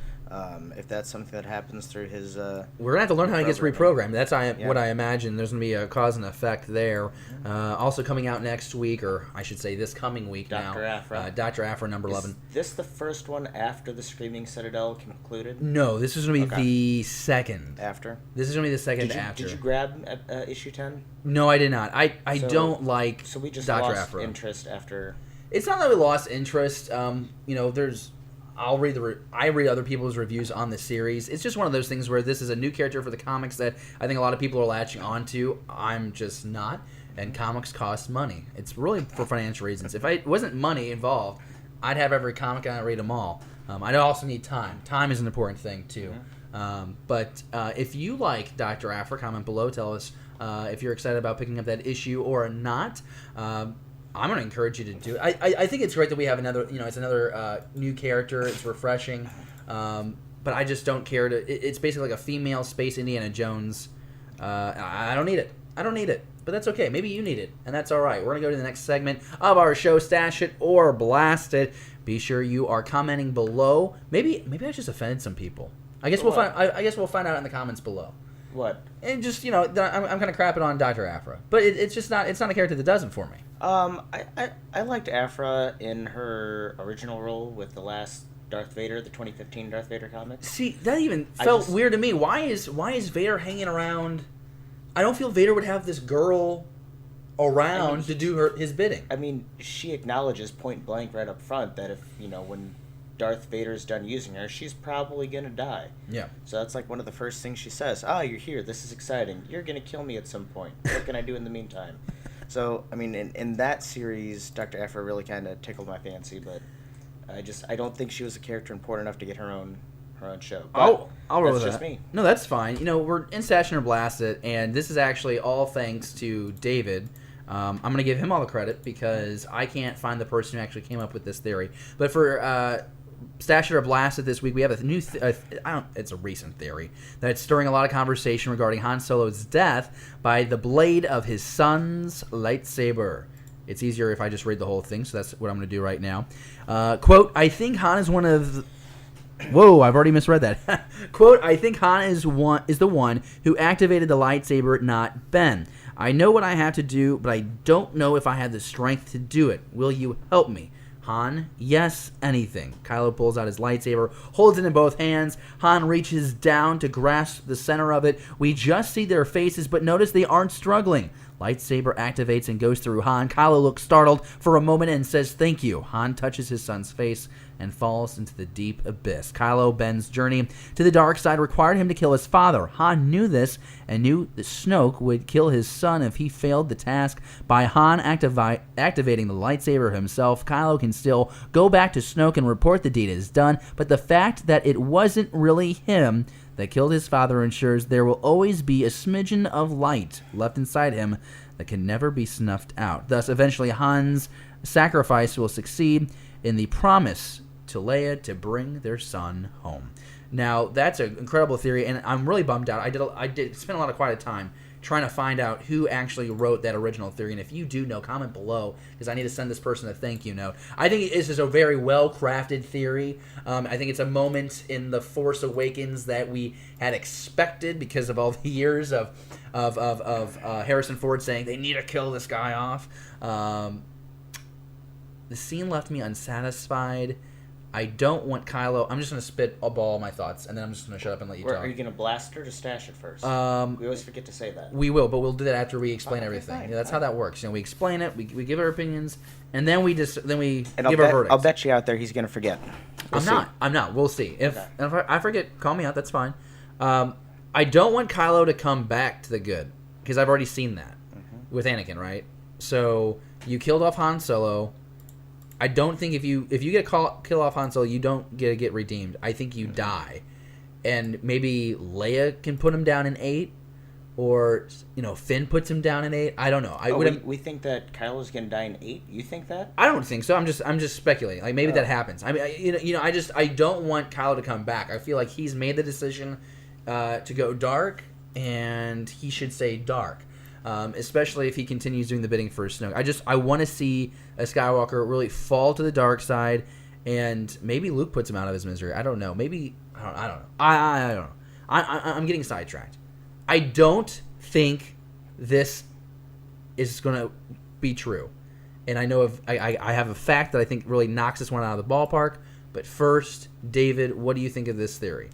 if that's something that happens through his we're gonna have to learn how he gets reprogrammed. That's what I imagine. There's gonna be a cause and effect there. Also coming out next week, or I should say this coming week, Dr. Aphra. Dr. Aphra number 11. Is this the first one after the Screaming Citadel concluded? No, this is gonna be the second. After? This is gonna be the second after. Did you grab issue 10? No, I did not. I don't like. So we just Dr. lost Aphra. interest after. It's not that we lost interest. You know, I read other people's reviews on the series. It's just one of those things where this is a new character for the comics that I think a lot of people are latching onto. I'm just not. And comics cost money. It's really for financial reasons. If it wasn't money involved, I'd have every comic and I'd read them all. I also need time. Time is an important thing too. But if you like Dr. Aphra, comment below. Tell us if you're excited about picking up that issue or not. I'm going to encourage you to do it. I think it's great that we have another, you know, it's another new character. It's refreshing. But I just don't care to... It's basically like a female Space Indiana Jones. I don't need it. But that's okay. Maybe you need it, and that's all right. We're going to go to the next segment of our show, Stash It or Blast It. Be sure you are commenting below. Maybe I just offended some people. I guess we'll find out in the comments below. What? And just, you know, I'm kind of crapping on Dr. Aphra. But it's just not... It's not a character that does it for me. I liked Aphra in her original role with the last Darth Vader, the 2015 Darth Vader comic. See, that even felt weird to me. Why is Vader hanging around? I don't feel Vader would have this girl around to do his bidding. I mean, she acknowledges point blank right up front that if, you know, when Darth Vader's done using her, she's probably gonna die. Yeah. So that's like one of the first things she says. You're here. This is exciting. You're gonna kill me at some point. What can I do in the meantime? So, I mean, in that series, Dr. Aphra really kind of tickled my fancy, but I don't think she was a character important enough to get her own show. But I'll roll with that's just that. me. No, that's fine. You know, we're in Stash It or Blast It, and this is actually all thanks to David. I'm going to give him all the credit because I can't find the person who actually came up with this theory. But for Stash It or Blast It this week, we have a new... it's a recent theory that's stirring a lot of conversation regarding Han Solo's death by the blade of his son's lightsaber. It's easier if I just read the whole thing, so that's what I'm going to do right now. Quote, I think Han is one of... Whoa, I've already misread that. Quote, I think Han is the one who activated the lightsaber, not Ben. I know what I have to do, but I don't know if I have the strength to do it. Will you help me? Han, yes, anything. Kylo pulls out his lightsaber, holds it in both hands. Han reaches down to grasp the center of it. We just see their faces, but notice they aren't struggling. Lightsaber activates and goes through Han. Kylo looks startled for a moment and says thank you. Han touches his son's face and falls into the deep abyss. Kylo Ben's journey to the dark side required him to kill his father. Han knew this and knew that Snoke would kill his son if he failed the task. By Han activating the lightsaber himself, Kylo can still go back to Snoke and report the deed is done, but the fact that it wasn't really him that killed his father ensures there will always be a smidgen of light left inside him that can never be snuffed out. Thus, eventually, Han's sacrifice will succeed in the promise to Leia to bring their son home. Now, that's an incredible theory, and I'm really bummed out. I did spend a lot of quiet time trying to find out who actually wrote that original theory. And if you do know, comment below, because I need to send this person a thank you note. I think this is a very well-crafted theory. I think it's a moment in The Force Awakens that we had expected because of all the years of Harrison Ford saying they need to kill this guy off. The scene left me unsatisfied. I don't want Kylo. I'm just going to spit a ball my thoughts, and then I'm just going to shut up and let you talk. Are you going to blast her to stash it first? We always forget to say that. We will, but we'll do that after we explain everything. Yeah, that's how that works. We explain it, we give our opinions, and then we give our verdict. I'll bet you out there he's going to forget. I'm not. We'll see. If I forget, call me out. That's fine. I don't want Kylo to come back to the good, because I've already seen that with Anakin, right? So you killed off Han Solo. I don't think if you get kill off Han Solo, you don't get redeemed. I think you die, and maybe Leia can put him down in 8, or Finn puts him down in 8. I don't know. We think that Kylo's gonna die in 8. You think that? I don't think so. I'm just speculating. Like maybe that happens. I mean, I don't want Kylo to come back. I feel like he's made the decision to go dark, and he should stay dark. Especially if he continues doing the bidding for Snoke. I want to see a Skywalker really fall to the dark side, and maybe Luke puts him out of his misery. I don't know. Maybe I don't know. I don't know. I'm getting sidetracked. I don't think this is going to be true, and I know I have a fact that I think really knocks this one out of the ballpark. But first, David, what do you think of this theory?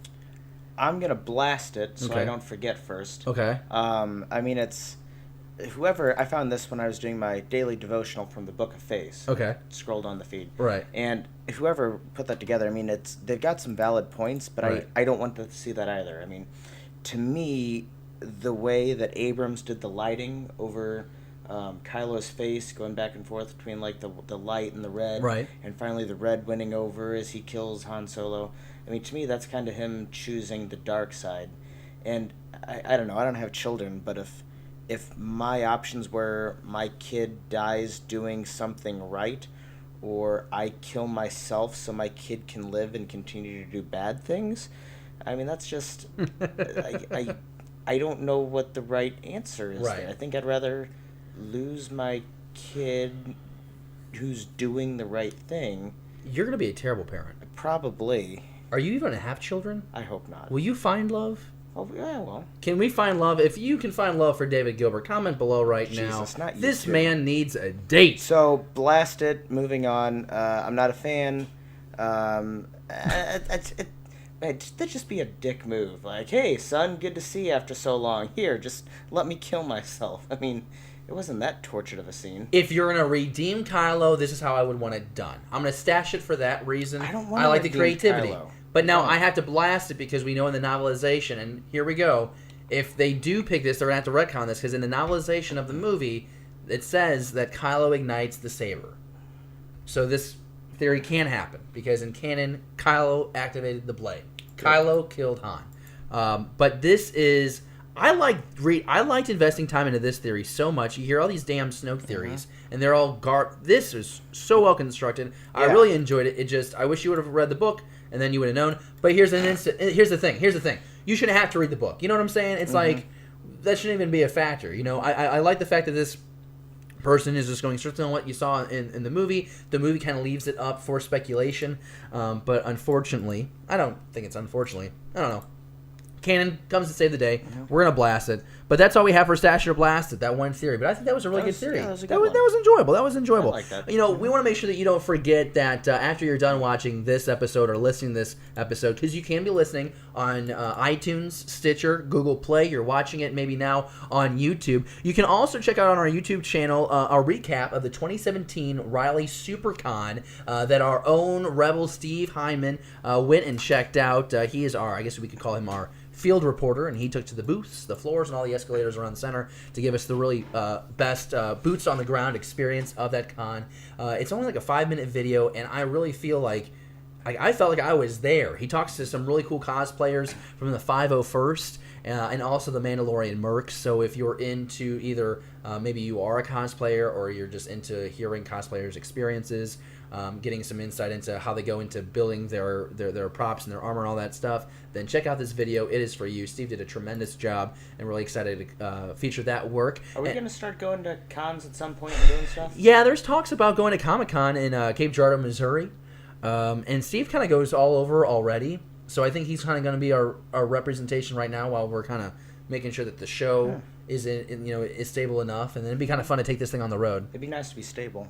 I'm gonna blast it so I don't forget first. Okay. I mean it's. Whoever, I found this when I was doing my daily devotional from the Book of Faith. Okay. Scrolled on the feed. Right. And whoever put that together, I mean, they've got some valid points, but right. I don't want to see that either. I mean, to me, the way that Abrams did the lighting over Kylo's face, going back and forth between like the light and the red, right, and finally the red winning over as he kills Han Solo. I mean, to me, that's kind of him choosing the dark side. And I don't know. I don't have children, but if my options were my kid dies doing something right, or I kill myself so my kid can live and continue to do bad things, I mean, that's just... I don't know what the right answer is there. I think I'd rather lose my kid who's doing the right thing. You're going to be a terrible parent. Probably. Are you even going to have children? I hope not. Will you find love? Oh, yeah, well. Can we find love? If you can find love for David Gilbert, comment below now. Not you, this man needs a date. So, blast it. Moving on. I'm not a fan. That'd just be a dick move. Like, hey, son, good to see you after so long. Here, just let me kill myself. I mean, it wasn't that tortured of a scene. If you're going to redeem Kylo, this is how I would want it done. I'm going to stash it for that reason. I don't want to like the creativity. Kylo. But now I have to blast it because we know in the novelization, and here we go, if they do pick this, they're going to have to retcon this, because in the novelization of the movie, it says that Kylo ignites the saber. So this theory can happen, because in canon, Kylo activated the blade. Kylo killed Han. But this is... I liked investing time into this theory so much. You hear all these damn Snoke theories, and they're all This is so well constructed. I really enjoyed it. I wish you would have read the book, and then you would have known. But here's the thing. You shouldn't have to read the book. You know what I'm saying? It's like, that shouldn't even be a factor. I like the fact that this person is just going straight on what you saw in the movie. The movie kind of leaves it up for speculation. But unfortunately, I don't think it's unfortunately. I don't know. Canon comes to save the day. We're going to blast it. But that's all we have for Stash or Blast It, that one theory. But I think that was a really good theory. Yeah, that was enjoyable. That was enjoyable. I like that. We want to make sure that you don't forget that after you're done watching this episode or listening to this episode, because you can be listening on iTunes, Stitcher, Google Play. You're watching it maybe now on YouTube. You can also check out on our YouTube channel a recap of the 2017 Riley SuperCon that our own Rebel Steve Hyman went and checked out. He is I guess we could call him our field reporter, and he took to the booths, the floors, and all the escalators around the center to give us the really best boots on the ground experience of that con. It's only like a 5-minute video, and I really feel like I felt like I was there. He talks to some really cool cosplayers from the 501st and also the Mandalorian Mercs. So if you're into either maybe you are a cosplayer or you're just into hearing cosplayers' experiences, getting some insight into how they go into building their props and their armor and all that stuff, then check out this video. It is for you. Steve did a tremendous job, and really excited to feature that work. Are we going to start going to cons at some point and doing stuff? Yeah, there's talks about going to Comic-Con in Cape Girardeau, Missouri. And Steve kind of goes all over already. So I think he's kind of going to be our representation right now while we're kind of making sure that the show is is stable enough. And then it'd be kind of fun to take this thing on the road. It'd be nice to be stable.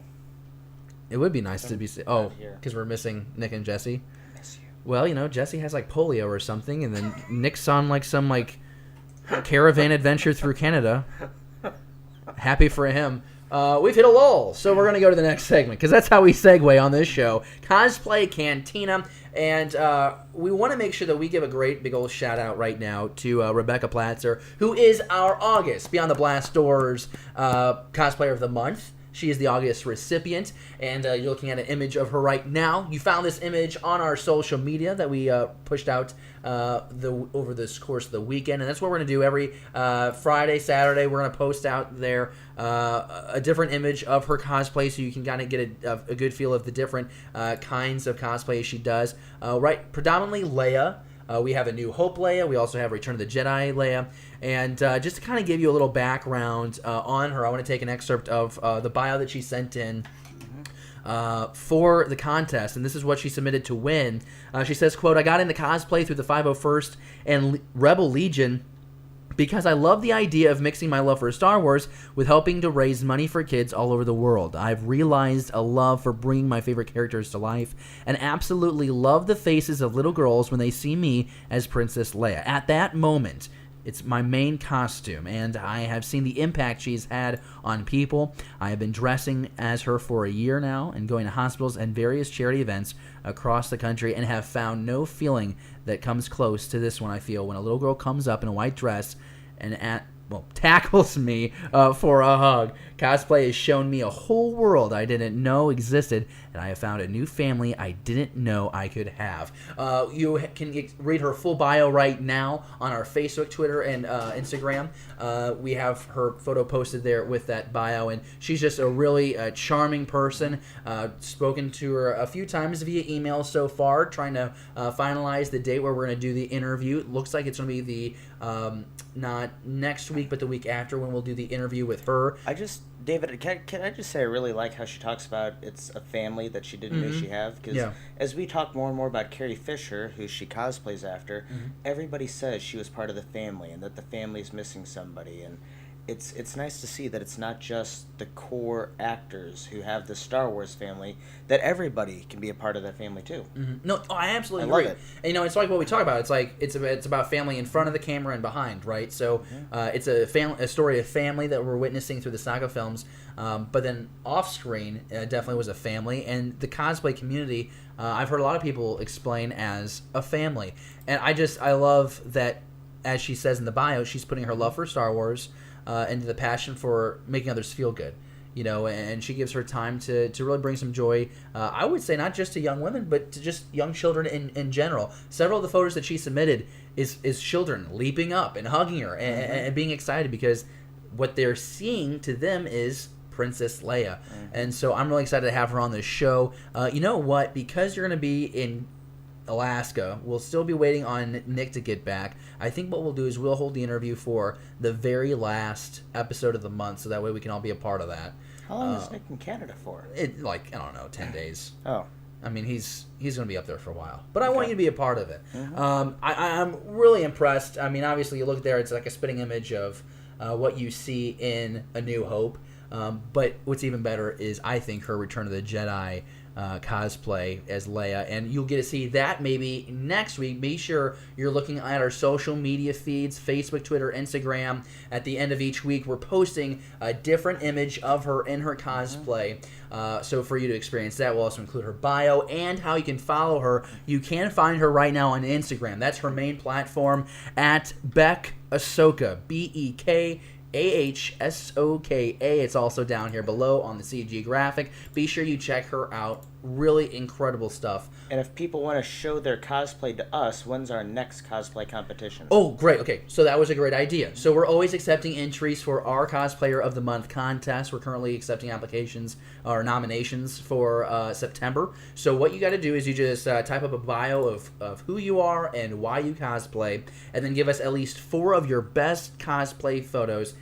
It would be nice to be because we're missing Nick and Jesse. I miss you. Well, Jesse has like polio or something, and then Nick's on like some caravan adventure through Canada. Happy for him. We've hit a lull, so we're going to go to the next segment, because that's how we segue on this show. Cosplay Cantina, and we want to make sure that we give a great big old shout-out right now to Rebecca Platzer, who is our August Beyond the Blast Doors Cosplayer of the Month. She is the August recipient, and you're looking at an image of her right now. You found this image on our social media that we pushed out over this course of the weekend, and that's what we're going to do every Friday, Saturday. We're going to post out there a different image of her cosplay, so you can kind of get a good feel of the different kinds of cosplay she does. Predominantly Leia. We have a New Hope Leia. We also have Return of the Jedi Leia. And just to kind of give you a little background on her, I want to take an excerpt of the bio that she sent in for the contest. And this is what she submitted to win. She says, quote, "I got into cosplay through the 501st and Rebel Legion because I love the idea of mixing my love for Star Wars with helping to raise money for kids all over the world. I've realized a love for bringing my favorite characters to life and absolutely love the faces of little girls when they see me as Princess Leia. At that moment, it's my main costume, and I have seen the impact she's had on people. I have been dressing as her for a year now and going to hospitals and various charity events across the country and have found no feeling that comes close to this one I feel when a little girl comes up in a white dress and tackles me for a hug. Cosplay has shown me a whole world I didn't know existed, and I have found a new family I didn't know I could have." You can read her full bio right now on our Facebook, Twitter, and Instagram. We have her photo posted there with that bio, and she's just a really charming person. Spoken to her a few times via email so far, trying to finalize the date where we're going to do the interview. It looks like it's going to be the not next week, but the week after, when we'll do the interview with her. David, can I just say I really like how she talks about it's a family that she didn't know she had? Because as we talk more and more about Carrie Fisher, who she cosplays after, everybody says she was part of the family and that the family's missing somebody. And it's nice to see that it's not just the core actors who have the Star Wars family, that everybody can be a part of that family too. No, I absolutely agree. Love it. And, it's like what we talk about. It's like it's about family in front of the camera and behind, right? So it's a story of family that we're witnessing through the saga films. But then off screen, definitely was a family, and the cosplay community. I've heard a lot of people explain as a family, and I love that, as she says in the bio, she's putting her love for Star Wars into the passion for making others feel good, and she gives her time to really bring some joy, I would say not just to young women, but to just young children in general. Several of the photos that she submitted is children leaping up and hugging her and being excited because what they're seeing to them is Princess Leia. And so I'm really excited to have her on this show. You know what? Because you're going to be in Alaska, we'll still be waiting on Nick to get back. I think what we'll do is we'll hold the interview for the very last episode of the month, so that way we can all be a part of that. How long is Nick in Canada for? I don't know, 10 days. Oh. I mean, he's going to be up there for a while. But I want you to be a part of it. I'm really impressed. I mean, obviously, you look there, it's like a spitting image of what you see in A New Hope. But what's even better is, I think, her Return of the Jedi cosplay as Leia, and you'll get to see that maybe next week. Be sure you're looking at our social media feeds, Facebook, Twitter, Instagram. At the end of each week, we're posting a different image of her in her cosplay. So for you to experience that, we'll also include her bio and how you can follow her. You can find her right now on Instagram. That's her main platform, at Beck Ahsoka, BEKAHSOKA. It's also down here below on the CG graphic. Be sure you check her out. Really incredible stuff. And if people want to show their cosplay to us, when's our next cosplay competition? Oh, great. Okay, so that was a great idea. So we're always accepting entries for our Cosplayer of the Month contest. We're currently accepting applications or nominations for September. So what you got to do is you just type up a bio of who you are and why you cosplay, and then give us at least 4 of your best cosplay photos.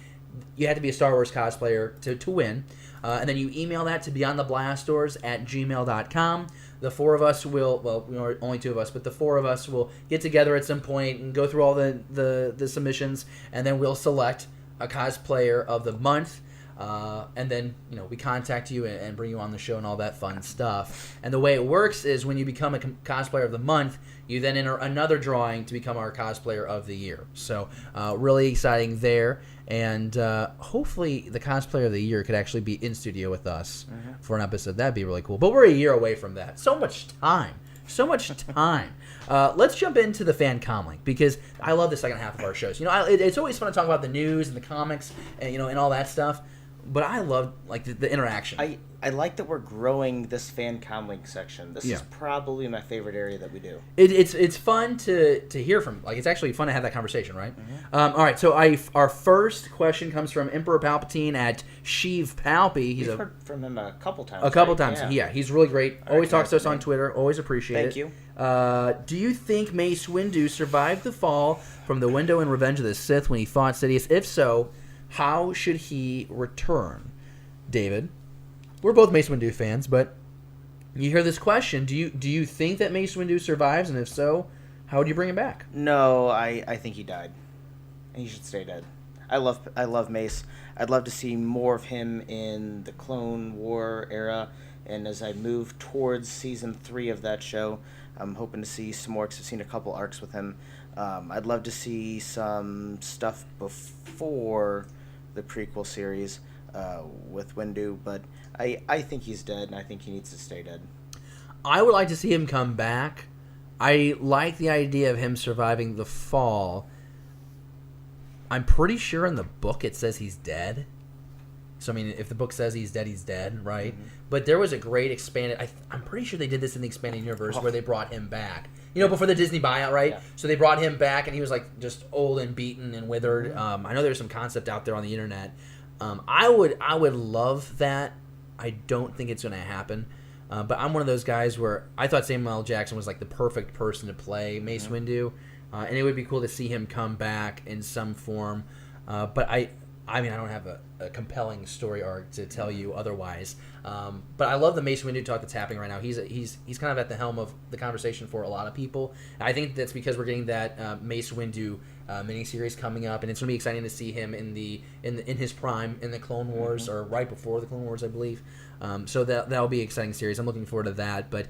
You have to be a Star Wars cosplayer to win. And then you email that to beyondtheblastdoors@gmail.com. The 4 of us will, well, only 2 of us, but the 4 of us will get together at some point and go through all the submissions, and then we'll select a cosplayer of the month. And then, we contact you and bring you on the show and all that fun stuff. And the way it works is when you become a cosplayer of the month, you then enter another drawing to become our cosplayer of the year. So really exciting there. And hopefully the cosplayer of the year could actually be in studio with us for an episode. That'd be really cool. But we're a year away from that. So much time. Let's jump into the Fan Comlink, because I love the second half of our shows. It's always fun to talk about the news and the comics and and all that stuff. But I love the interaction. I like that we're growing this Fan Comlink section. This is probably my favorite area that we do. It's fun to hear from. It's actually fun to have that conversation, right? All right. So our first question comes from Emperor Palpatine at Sheev Palpy. We've heard from him a couple times. A couple times. Yeah, he's really great. Always talks to us on Twitter. Always appreciate it. Thank you. Do you think Mace Windu survived the fall from the window in Revenge of the Sith when he fought Sidious? If so, how should he return? David, we're both Mace Windu fans, but you hear this question: Do you think that Mace Windu survives, and if so, how would you bring him back? No, I think he died, and he should stay dead. I love Mace. I'd love to see more of him in the Clone War era, and as I move towards season 3 of that show, I'm hoping to see some more, because I've seen a couple arcs with him. I'd love to see some stuff before the prequel series with Windu, but I think he's dead, and I think he needs to stay dead. I would like to see him come back. I like the idea of him surviving the fall. I'm pretty sure in the book it says he's dead. So, if the book says he's dead, right? Mm-hmm. But there was a great expanded... I'm pretty sure they did this in the expanded universe where they brought him back. Before the Disney buyout, right? Yeah. So they brought him back, and he was, just old and beaten and withered. Mm-hmm. I know there's some concept out there on the internet. I would love that. I don't think it's going to happen. But I'm one of those guys where I thought Samuel L. Jackson was, the perfect person to play Mace Windu. And it would be cool to see him come back in some form. But I don't have a compelling story arc to tell you otherwise. But I love the Mace Windu talk that's happening right now. He's kind of at the helm of the conversation for a lot of people. And I think that's because we're getting that Mace Windu miniseries coming up, and it's going to be exciting to see him in his prime in the Clone Wars, or right before the Clone Wars, I believe. So that'll be an exciting series. I'm looking forward to that. But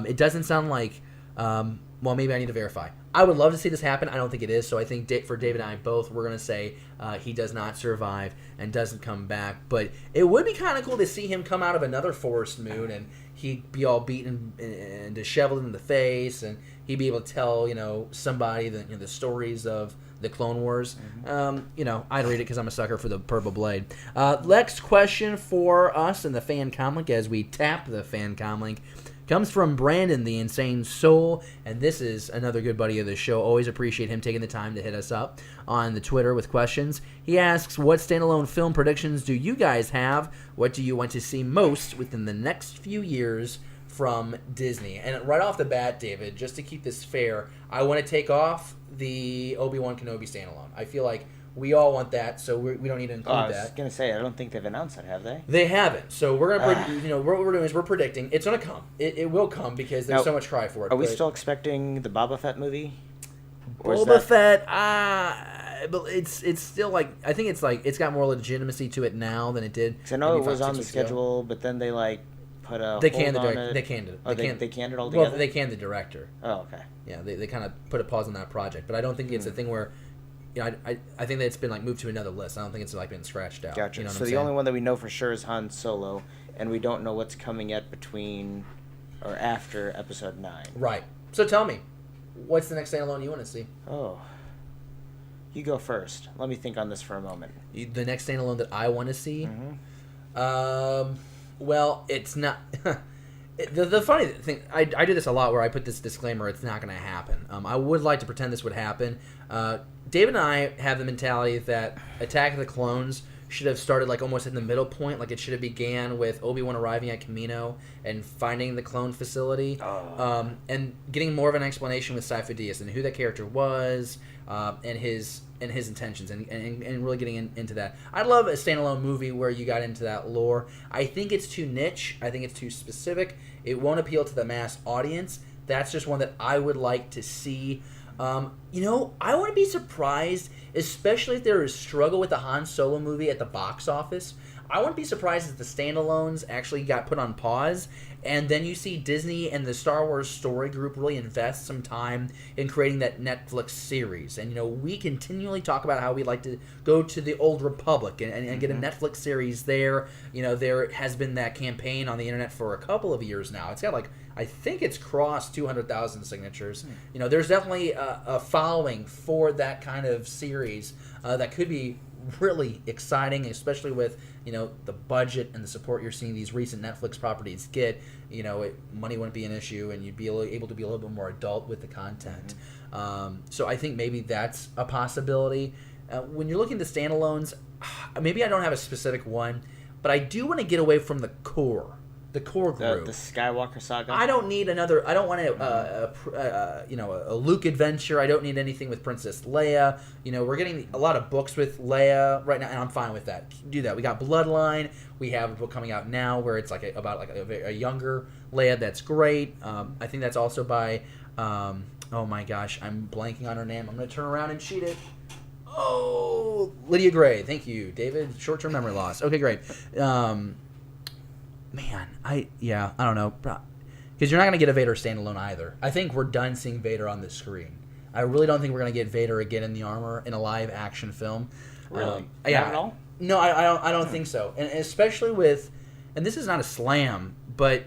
it doesn't sound like. Well, maybe I need to verify. I would love to see this happen. I don't think it is. So I think for David and I both, we're going to say he does not survive and doesn't come back. But it would be kind of cool to see him come out of another forest moon, and he'd be all beaten and disheveled in the face, and he'd be able to tell, somebody the stories of the Clone Wars. Mm-hmm. I'd read it because I'm a sucker for the Purple Blade. Next question for us in the Fan Comlink, as we tap the Fan Comlink, comes from Brandon, the Insane Soul, and this is another good buddy of the show. Always appreciate him taking the time to hit us up on the Twitter with questions. He asks, what standalone film predictions do you guys have? What do you want to see most within the next few years from Disney? And right off the bat, David, just to keep this fair, I want to take off the Obi-Wan Kenobi standalone. I feel like we all want that, so we don't need to include that. I was going to say, I don't think they've announced that, have they? They haven't. So we're going to, what we're doing is we're predicting it's going to come. It will come because there's so much cry for it. Are we still expecting the Boba Fett movie? Boba Fett, but it's still like I think it's like it's got more legitimacy to it now than it did. Because I know it was on the schedule, but then they like put a they hold canned on the it. they canned it. Oh, they canned it altogether. Well, they canned the director. Oh, okay. Yeah, they kind of put a pause on that project, but I don't think it's a thing where. You know, I think that it's been like moved to another list. I don't think it's like been scratched out. Gotcha. You know what So I'm the saying? only one that we know for sure is Han Solo, and we don't know what's coming yet between or after Episode 9. Right. So tell me, what's the next standalone you want to see? Oh. You go first. Let me think on this for a moment. The next standalone that I want to see? Mm-hmm. Well, it's not... the funny thing, I do this a lot where I put this disclaimer, it's not going to happen. I would like to pretend this would happen. David and I have the mentality that Attack of the Clones should have started like almost in the middle point, like it should have began with Obi-Wan arriving at Kamino and finding the clone facility, and getting more of an explanation with Sifo Dyas and who that character was, and his intentions, and really getting into that. I'd love a standalone movie where you got into that lore. I think it's too niche. I think it's too specific. It won't appeal to the mass audience. That's just one that I would like to see. I wouldn't be surprised, especially if there is struggle with the Han Solo movie at the box office. I wouldn't be surprised if the standalones actually got put on pause, and then you see Disney and the Star Wars story group really invest some time in creating that Netflix series. And, we continually talk about how we like to go to the Old Republic and get a Netflix series there. There has been that campaign on the internet for a couple of years now. It's got I think it's crossed 200,000 signatures. There's definitely a following for that kind of series that could be really exciting, especially with the budget and the support you're seeing these recent Netflix properties get. Money wouldn't be an issue, and you'd be able to be a little bit more adult with the content. So I think maybe that's a possibility. When you're looking at the standalones, maybe I don't have a specific one, but I do want to get away from the core group. The Skywalker saga. I don't need another. I don't want a Luke adventure. I don't need anything with Princess Leia. We're getting a lot of books with Leia right now, and I'm fine with that. Do that. We got Bloodline. We have a book coming out now where it's about a younger Leia. That's great. I think that's also by. Oh my gosh, I'm blanking on her name. I'm gonna turn around and cheat it. Oh, Lydia Gray. Thank you, David. Short-term memory loss. Okay, great. Man, I don't know. Because you're not going to get a Vader standalone either. I think we're done seeing Vader on the screen. I really don't think we're going to get Vader again in the armor in a live-action film. Really? Yeah. Not at all? No, I don't think so. And especially with... And this is not a slam, but...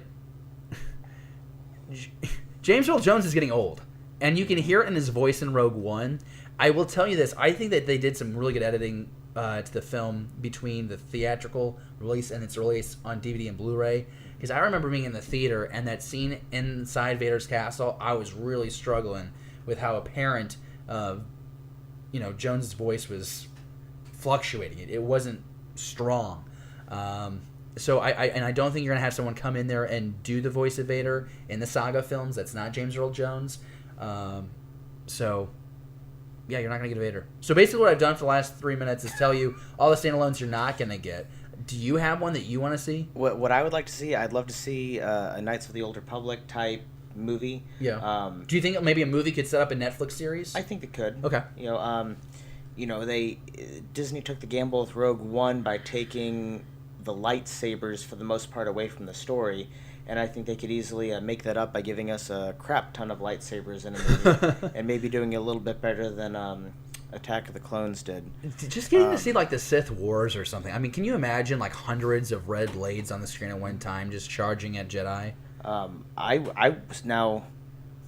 James Earl Jones is getting old. And you can hear it in his voice in Rogue One. I will tell you this. I think that they did some really good editing to the film between the theatrical release and its release on DVD and Blu-ray, because I remember being in the theater and that scene inside Vader's castle, I was really struggling with how apparent Jones's voice was fluctuating. It wasn't strong. So I don't think you're gonna have someone come in there and do the voice of Vader in the saga films. That's not James Earl Jones. Yeah, you're not going to get a Vader. So basically what I've done for the last 3 minutes is tell you all the standalones you're not going to get. Do you have one that you want to see? What I would like to see, I'd love to see a Knights of the Old Republic type movie. Yeah. Do you think maybe a movie could set up a Netflix series? I think it could. Okay. Disney took the gamble with Rogue One by taking the lightsabers for the most part away from the story. And I think they could easily make that up by giving us a crap ton of lightsabers in a movie, and maybe doing it a little bit better than Attack of the Clones did. Just getting to see the Sith Wars or something. I mean, can you imagine hundreds of red blades on the screen at one time just charging at Jedi? I was now,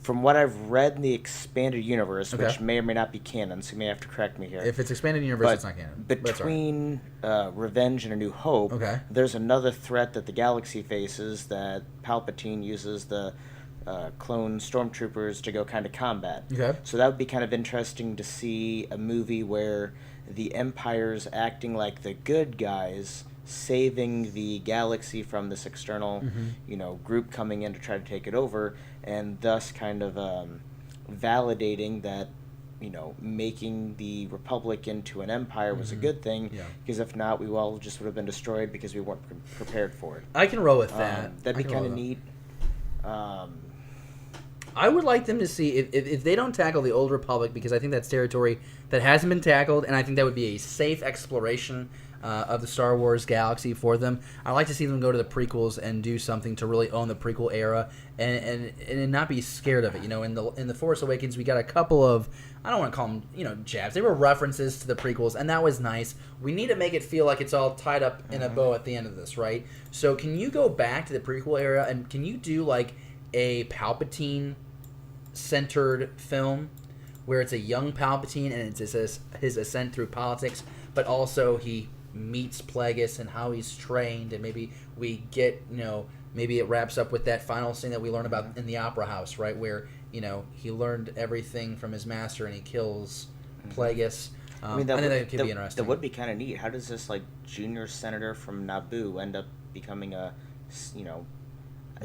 from what I've read in the expanded universe, Okay. which may or may not be canon, so you may have to correct me here. If it's expanded universe, it's not canon. Between Revenge and A New Hope, Okay. there's another threat that the galaxy faces that Palpatine uses the clone stormtroopers to go kind of combat. Okay. So that would be kind of interesting to see a movie where the Empire's acting like the good guys, saving the galaxy from this external, group coming in to try to take it over, and thus kind of validating that, making the Republic into an empire was a good thing, because if not, we all just would have been destroyed because we weren't prepared for it. I can roll with that. That'd be kind of neat. I would like them to see if they don't tackle the Old Republic, because I think that's territory that hasn't been tackled, and I think that would be a safe exploration of the Star Wars galaxy for them. I'd like to see them go to the prequels and do something to really own the prequel era and not be scared of it. You know, in the Force Awakens, we got a couple of, I don't want to call them, jabs. They were references to the prequels, and that was nice. We need to make it feel like it's all tied up in a bow at the end of this, right? So can you go back to the prequel era, and can you do like a Palpatine-centered film where it's a young Palpatine and it's his ascent through politics, but also he meets Plagueis and how he's trained, and maybe we get, maybe it wraps up with that final scene that we learn about in the Opera House, right, where, he learned everything from his master and he kills Plagueis. I think that could be interesting. That would be kind of neat. How does this, junior senator from Naboo end up becoming a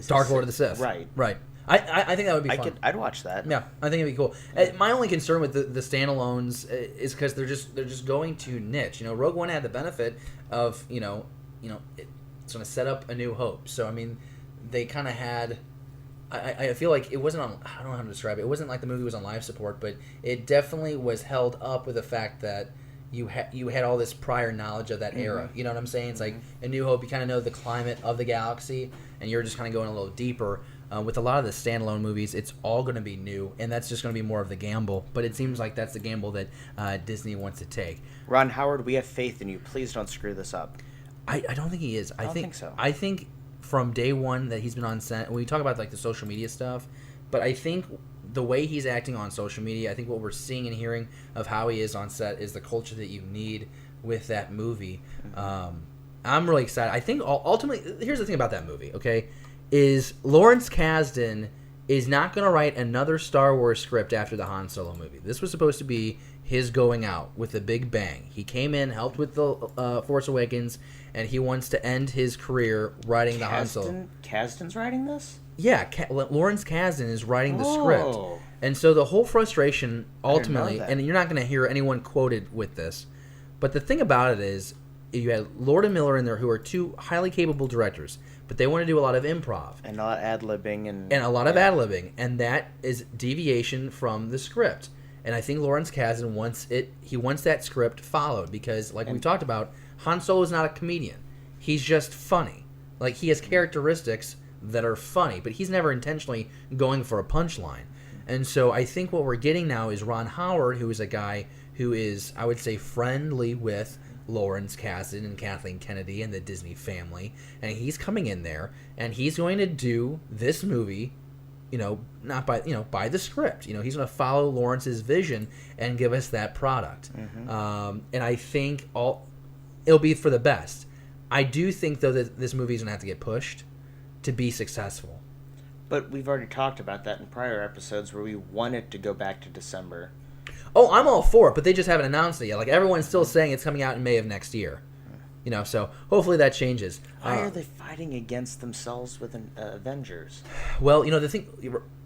Dark Lord of the Sith? Right. I think that would be fun. I'd watch that. Yeah, I think it'd be cool. My only concern with the standalones is because they're just going too niche. Rogue One had the benefit of it's going to set up A New Hope. So I mean, they kind of had. I feel like it wasn't on. I don't know how to describe it. It wasn't like the movie was on live support, but it definitely was held up with the fact that you had all this prior knowledge of that era. You know what I'm saying? It's like A New Hope. You kind of know the climate of the galaxy, and you're just kind of going a little deeper. With a lot of the standalone movies, it's all going to be new, and that's just going to be more of the gamble. But it seems like that's the gamble that Disney wants to take. Ron Howard, we have faith in you. Please don't screw this up. I don't think he is. I don't think so. I think from day one that he's been on set, when we talk about the social media stuff, but I think the way he's acting on social media, I think what we're seeing and hearing of how he is on set is the culture that you need with that movie. I'm really excited. I think ultimately, here's the thing about that movie, okay, is Lawrence Kasdan is not going to write another Star Wars script after the Han Solo movie. This was supposed to be his going out with a big bang. He came in, helped with the Force Awakens, and he wants to end his career writing the Han Solo. Kasdan's writing this? Yeah, Lawrence Kasdan is writing the script. And so the whole frustration, ultimately, and you're not going to hear anyone quoted with this, but the thing about it is, you had Lord and Miller in there, who are two highly capable directors, but they want to do a lot of improv. And a lot of ad-libbing. And a lot of ad-libbing. And that is deviation from the script. And I think Lawrence Kasdan wants that script followed, because, like we talked about, Han Solo is not a comedian. He's just funny. Like, he has characteristics that are funny, but he's never intentionally going for a punchline. And so I think what we're getting now is Ron Howard, who is a guy who is, I would say, friendly with Lawrence Kasdan and Kathleen Kennedy and the Disney family, and he's coming in there and he's going to do this movie, not by the script. He's going to follow Lawrence's vision and give us that product. And I think it'll be for the best. I do think, though, that this movie is going to have to get pushed to be successful. But we've already talked about that in prior episodes where we want it to go back to December. Oh, I'm all for it, but they just haven't announced it yet. Like, everyone's still saying it's coming out in May of next year. So hopefully that changes. Why are they fighting against themselves with Avengers? Well, the thing...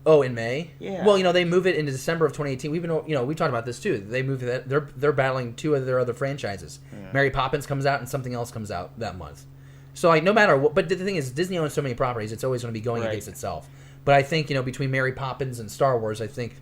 Oh, in May? Yeah. Well, they move it into December of 2018. We've been, we talked about this too. They moved that. They're battling two of their other franchises. Yeah. Mary Poppins comes out and something else comes out that month. So, no matter what... But the thing is, Disney owns so many properties, it's always going to be going against itself. But I think, between Mary Poppins and Star Wars, I think,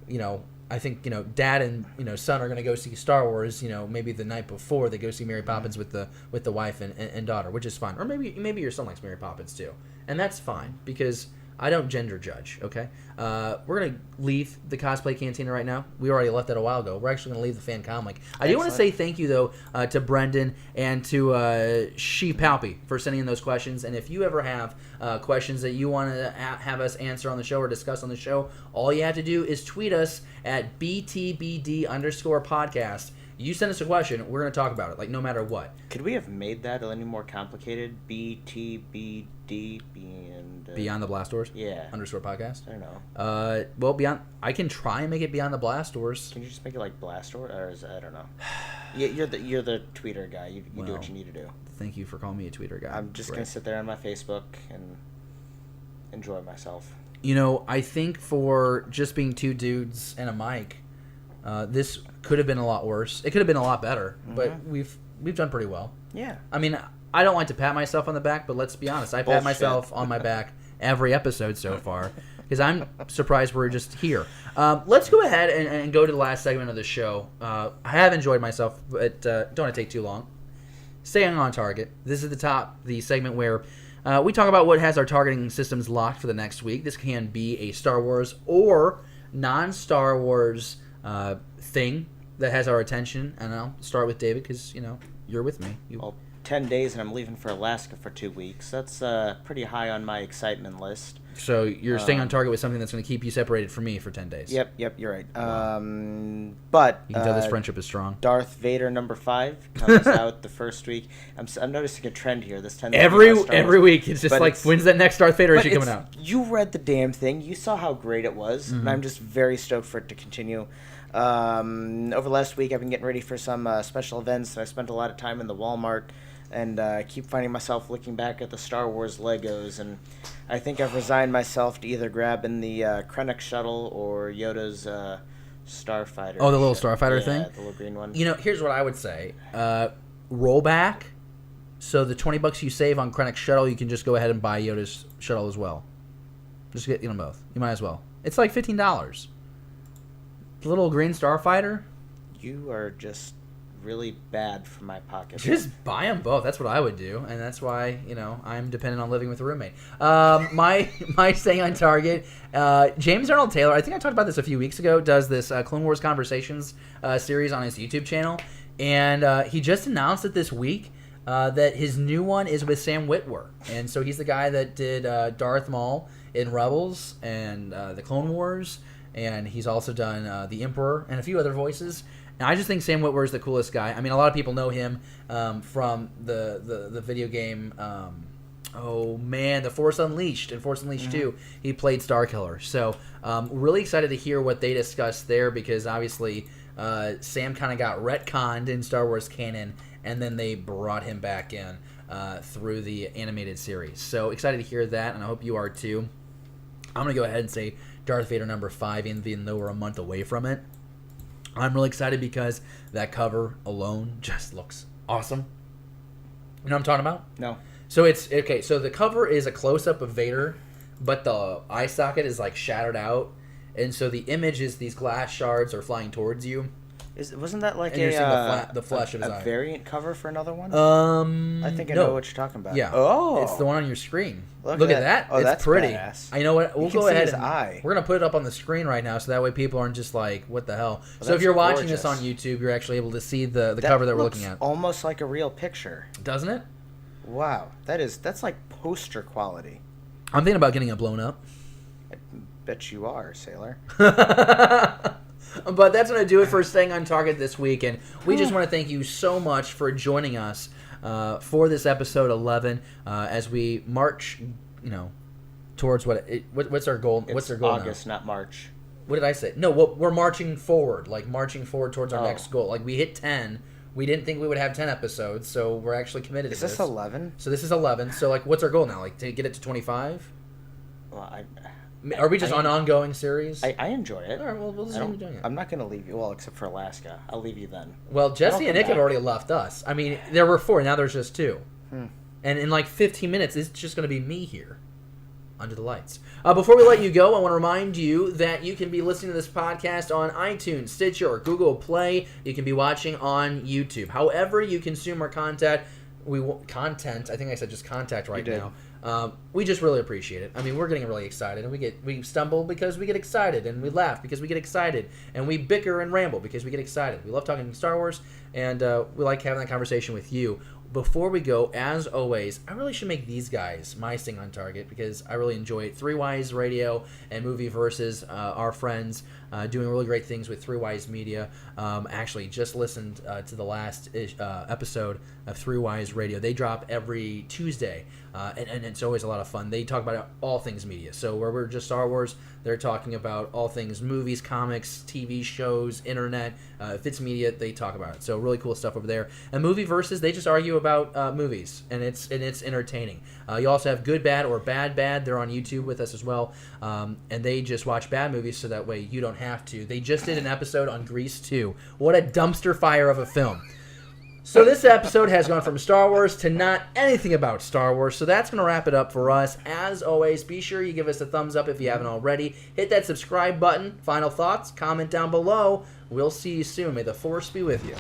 dad and son are going to go see Star Wars. Maybe the night before they go see Mary Poppins with the wife and daughter, which is fine. Or maybe your son likes Mary Poppins too, and that's fine because I don't gender judge. Okay, we're going to leave the Cosplay Cantina right now. We already left that a while ago. We're actually going to leave the Fan Comlink. I do want to say thank you though to Brendan and to She Palpy for sending in those questions. And if you ever have questions that you want to have us answer on the show or discuss on the show, all you have to do is tweet us at BTBD_podcast. You send us a question, we're going to talk about it, no matter what. Could we have made that any more complicated? BTBD Beyond the Blast Doors? Yeah. _ podcast? I don't know. Well, I can try and make it Beyond the Blast Doors. Can you just make it like Blast Door? Or is it, I don't know. You're the tweeter guy. You do what you need to do. Thank you for calling me a tweeter guy. I'm just going to sit there on my Facebook and enjoy myself. I think for just being two dudes and a mic, this could have been a lot worse. It could have been a lot better, but we've done pretty well. Yeah. I mean, I don't like to pat myself on the back, but let's be honest. I pat myself on my back every episode so far. because I'm surprised we're just here. Let's go ahead and go to the last segment of the show. I have enjoyed myself, but don't want to take too long. Staying on target. This is the segment where we talk about what has our targeting systems locked for the next week. This can be a Star Wars or non-Star Wars thing that has our attention. And I'll start with David because, you're with me. Well, 10 days and I'm leaving for Alaska for 2 weeks. That's pretty high on my excitement list. So you're staying on target with something that's going to keep you separated from me for 10 days. Yep, you're right. But you can tell this friendship is strong. Darth Vader #5 comes out the first week. I'm noticing a trend here. This tends every week it's just like, when's that next Darth Vader issue coming out? You read the damn thing. You saw how great it was, and I'm just very stoked for it to continue. Over the last week, I've been getting ready for some special events. I spent a lot of time in the Walmart. And I keep finding myself looking back at the Star Wars Legos, and I think I've resigned myself to either grabbing the Krennic shuttle or Yoda's Starfighter. Oh, the little Starfighter thing? Yeah, the little green one. Here's what I would say. Roll back, so the $20 you save on Krennic's shuttle, you can just go ahead and buy Yoda's shuttle as well. Just get them both. You might as well. It's like $15. The little green Starfighter? You are just really bad for my pocket. Just buy them both. That's what I would do, and that's why I'm dependent on living with a roommate. My staying on target. James Arnold Taylor. I think I talked about this a few weeks ago. Does this Clone Wars Conversations series on his YouTube channel, and he just announced it this week that his new one is with Sam Witwer, and so he's the guy that did Darth Maul in Rebels and the Clone Wars, and he's also done the Emperor and a few other voices. And I just think Sam Witwer is the coolest guy. I mean, a lot of people know him from the video game, The Force Unleashed and Force Unleashed 2. He played Starkiller. So really excited to hear what they discussed there because obviously Sam kind of got retconned in Star Wars canon, and then they brought him back in through the animated series. So excited to hear that, and I hope you are too. I'm going to go ahead and say Darth Vader #5, even though we're a month away from it. I'm really excited because that cover alone just looks awesome. You know what I'm talking about? No. So it's okay. So the cover is a close-up of Vader, but the eye socket is like shadowed out, and so the image is these glass shards are flying towards you. Wasn't that like and you're seeing the flesh of his eye. Variant cover for another one? I think I know what you're talking about. Yeah. Oh, it's the one on your screen. Look at that. Oh, it's that's pretty. Badass. You know what? We'll go ahead and eye. We're gonna put it up on the screen right now, so that way people aren't just like, "What the hell?" So if you're watching this on YouTube, you're actually able to see the cover that we're looking at. Almost like a real picture, doesn't it? Wow, that's like poster quality. I'm thinking about getting it blown up. I bet you are, sailor. But that's going to do it for Staying on Target this week, and we just want to thank you so much for joining us for this episode 11 as we march, towards what's our goal? What's our goal August, not March. What did I say? No, we're marching forward, towards our next goal. Like we hit 10. We didn't think we would have 10 episodes, so we're actually committed to this. Is this 11? So this is 11. So like, what's our goal now? Like to get it to 25? Well, Are we just on an ongoing series? I enjoy it. All right, well, we'll just keep doing it. I'm not going to leave you. Well, except for Alaska. I'll leave you then. Well, Jesse and Nick have already left us. I mean, there were 4. Now there's just 2. And in like 15 minutes, it's just going to be me here under the lights. Before we let you go, I want to remind you that you can be listening to this podcast on iTunes, Stitcher, or Google Play. You can be watching on YouTube. However you consume our content, I think I said just contact right now. We just really appreciate it. I mean, we're getting really excited, and we stumble because we get excited, and we laugh because we get excited, and we bicker and ramble because we get excited. We love talking Star Wars, and we like having that conversation with you. Before we go, as always, I really should make these guys my Sting on Target because I really enjoy it. Three Wise Radio and Movie Versus, our friends, doing really great things with Three Wise Media. Actually, just listened to the last episode of Three Wise Radio. They drop every Tuesday, and it's always a lot of fun. They talk about all things media. So where we're just Star Wars, they're talking about all things movies, comics, TV shows, internet. If it's media, they talk about it. So really cool stuff over there. And Movie Versus, they just argue about movies, and it's entertaining. You also have Good Bad or Bad Bad. They're on YouTube with us as well, and they just watch bad movies so that way you don't have to. They just did an episode on Grease 2. What a dumpster fire of a film. So this episode has gone from Star Wars to not anything about Star Wars, so that's going to wrap it up for us. As always, be sure you give us a thumbs up if you haven't already. Hit that subscribe button. Final thoughts, comment down below. We'll see you soon. May the Force be with you.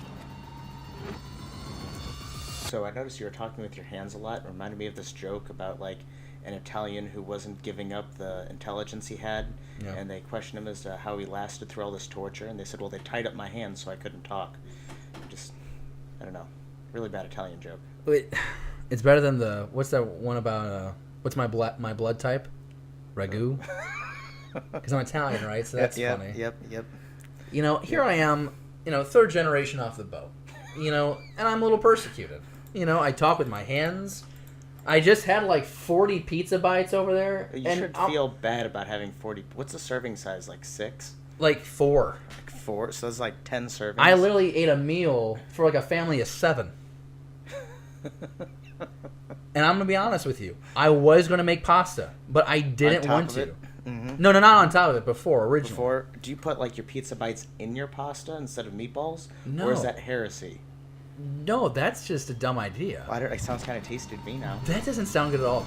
So I noticed you were talking with your hands a lot. It reminded me of this joke about, like, an Italian who wasn't giving up the intelligence he had, and they questioned him as to how he lasted through all this torture, and they said, well, they tied up my hands so I couldn't talk. Just... I don't know. Really bad Italian joke. Wait, it's better than the... What's that one about... what's my blood type? Ragu? Because I'm Italian, right? So that's funny. Yep. You know, here I am, third generation off the boat. And I'm a little persecuted. I talk with my hands. I just had like 40 pizza bites over there. You should feel bad about having 40... What's the serving size? Like 6? Like 4. Like 4? So that's like 10 servings? I literally ate a meal for like a family of 7. And I'm going to be honest with you. I was going to make pasta, but I didn't want to. Mm-hmm. No, not on top of it. Originally. Do you put like your pizza bites in your pasta instead of meatballs? No. Or is that heresy? No, that's just a dumb idea. Well, it sounds kind of tasty to me now. That doesn't sound good at all.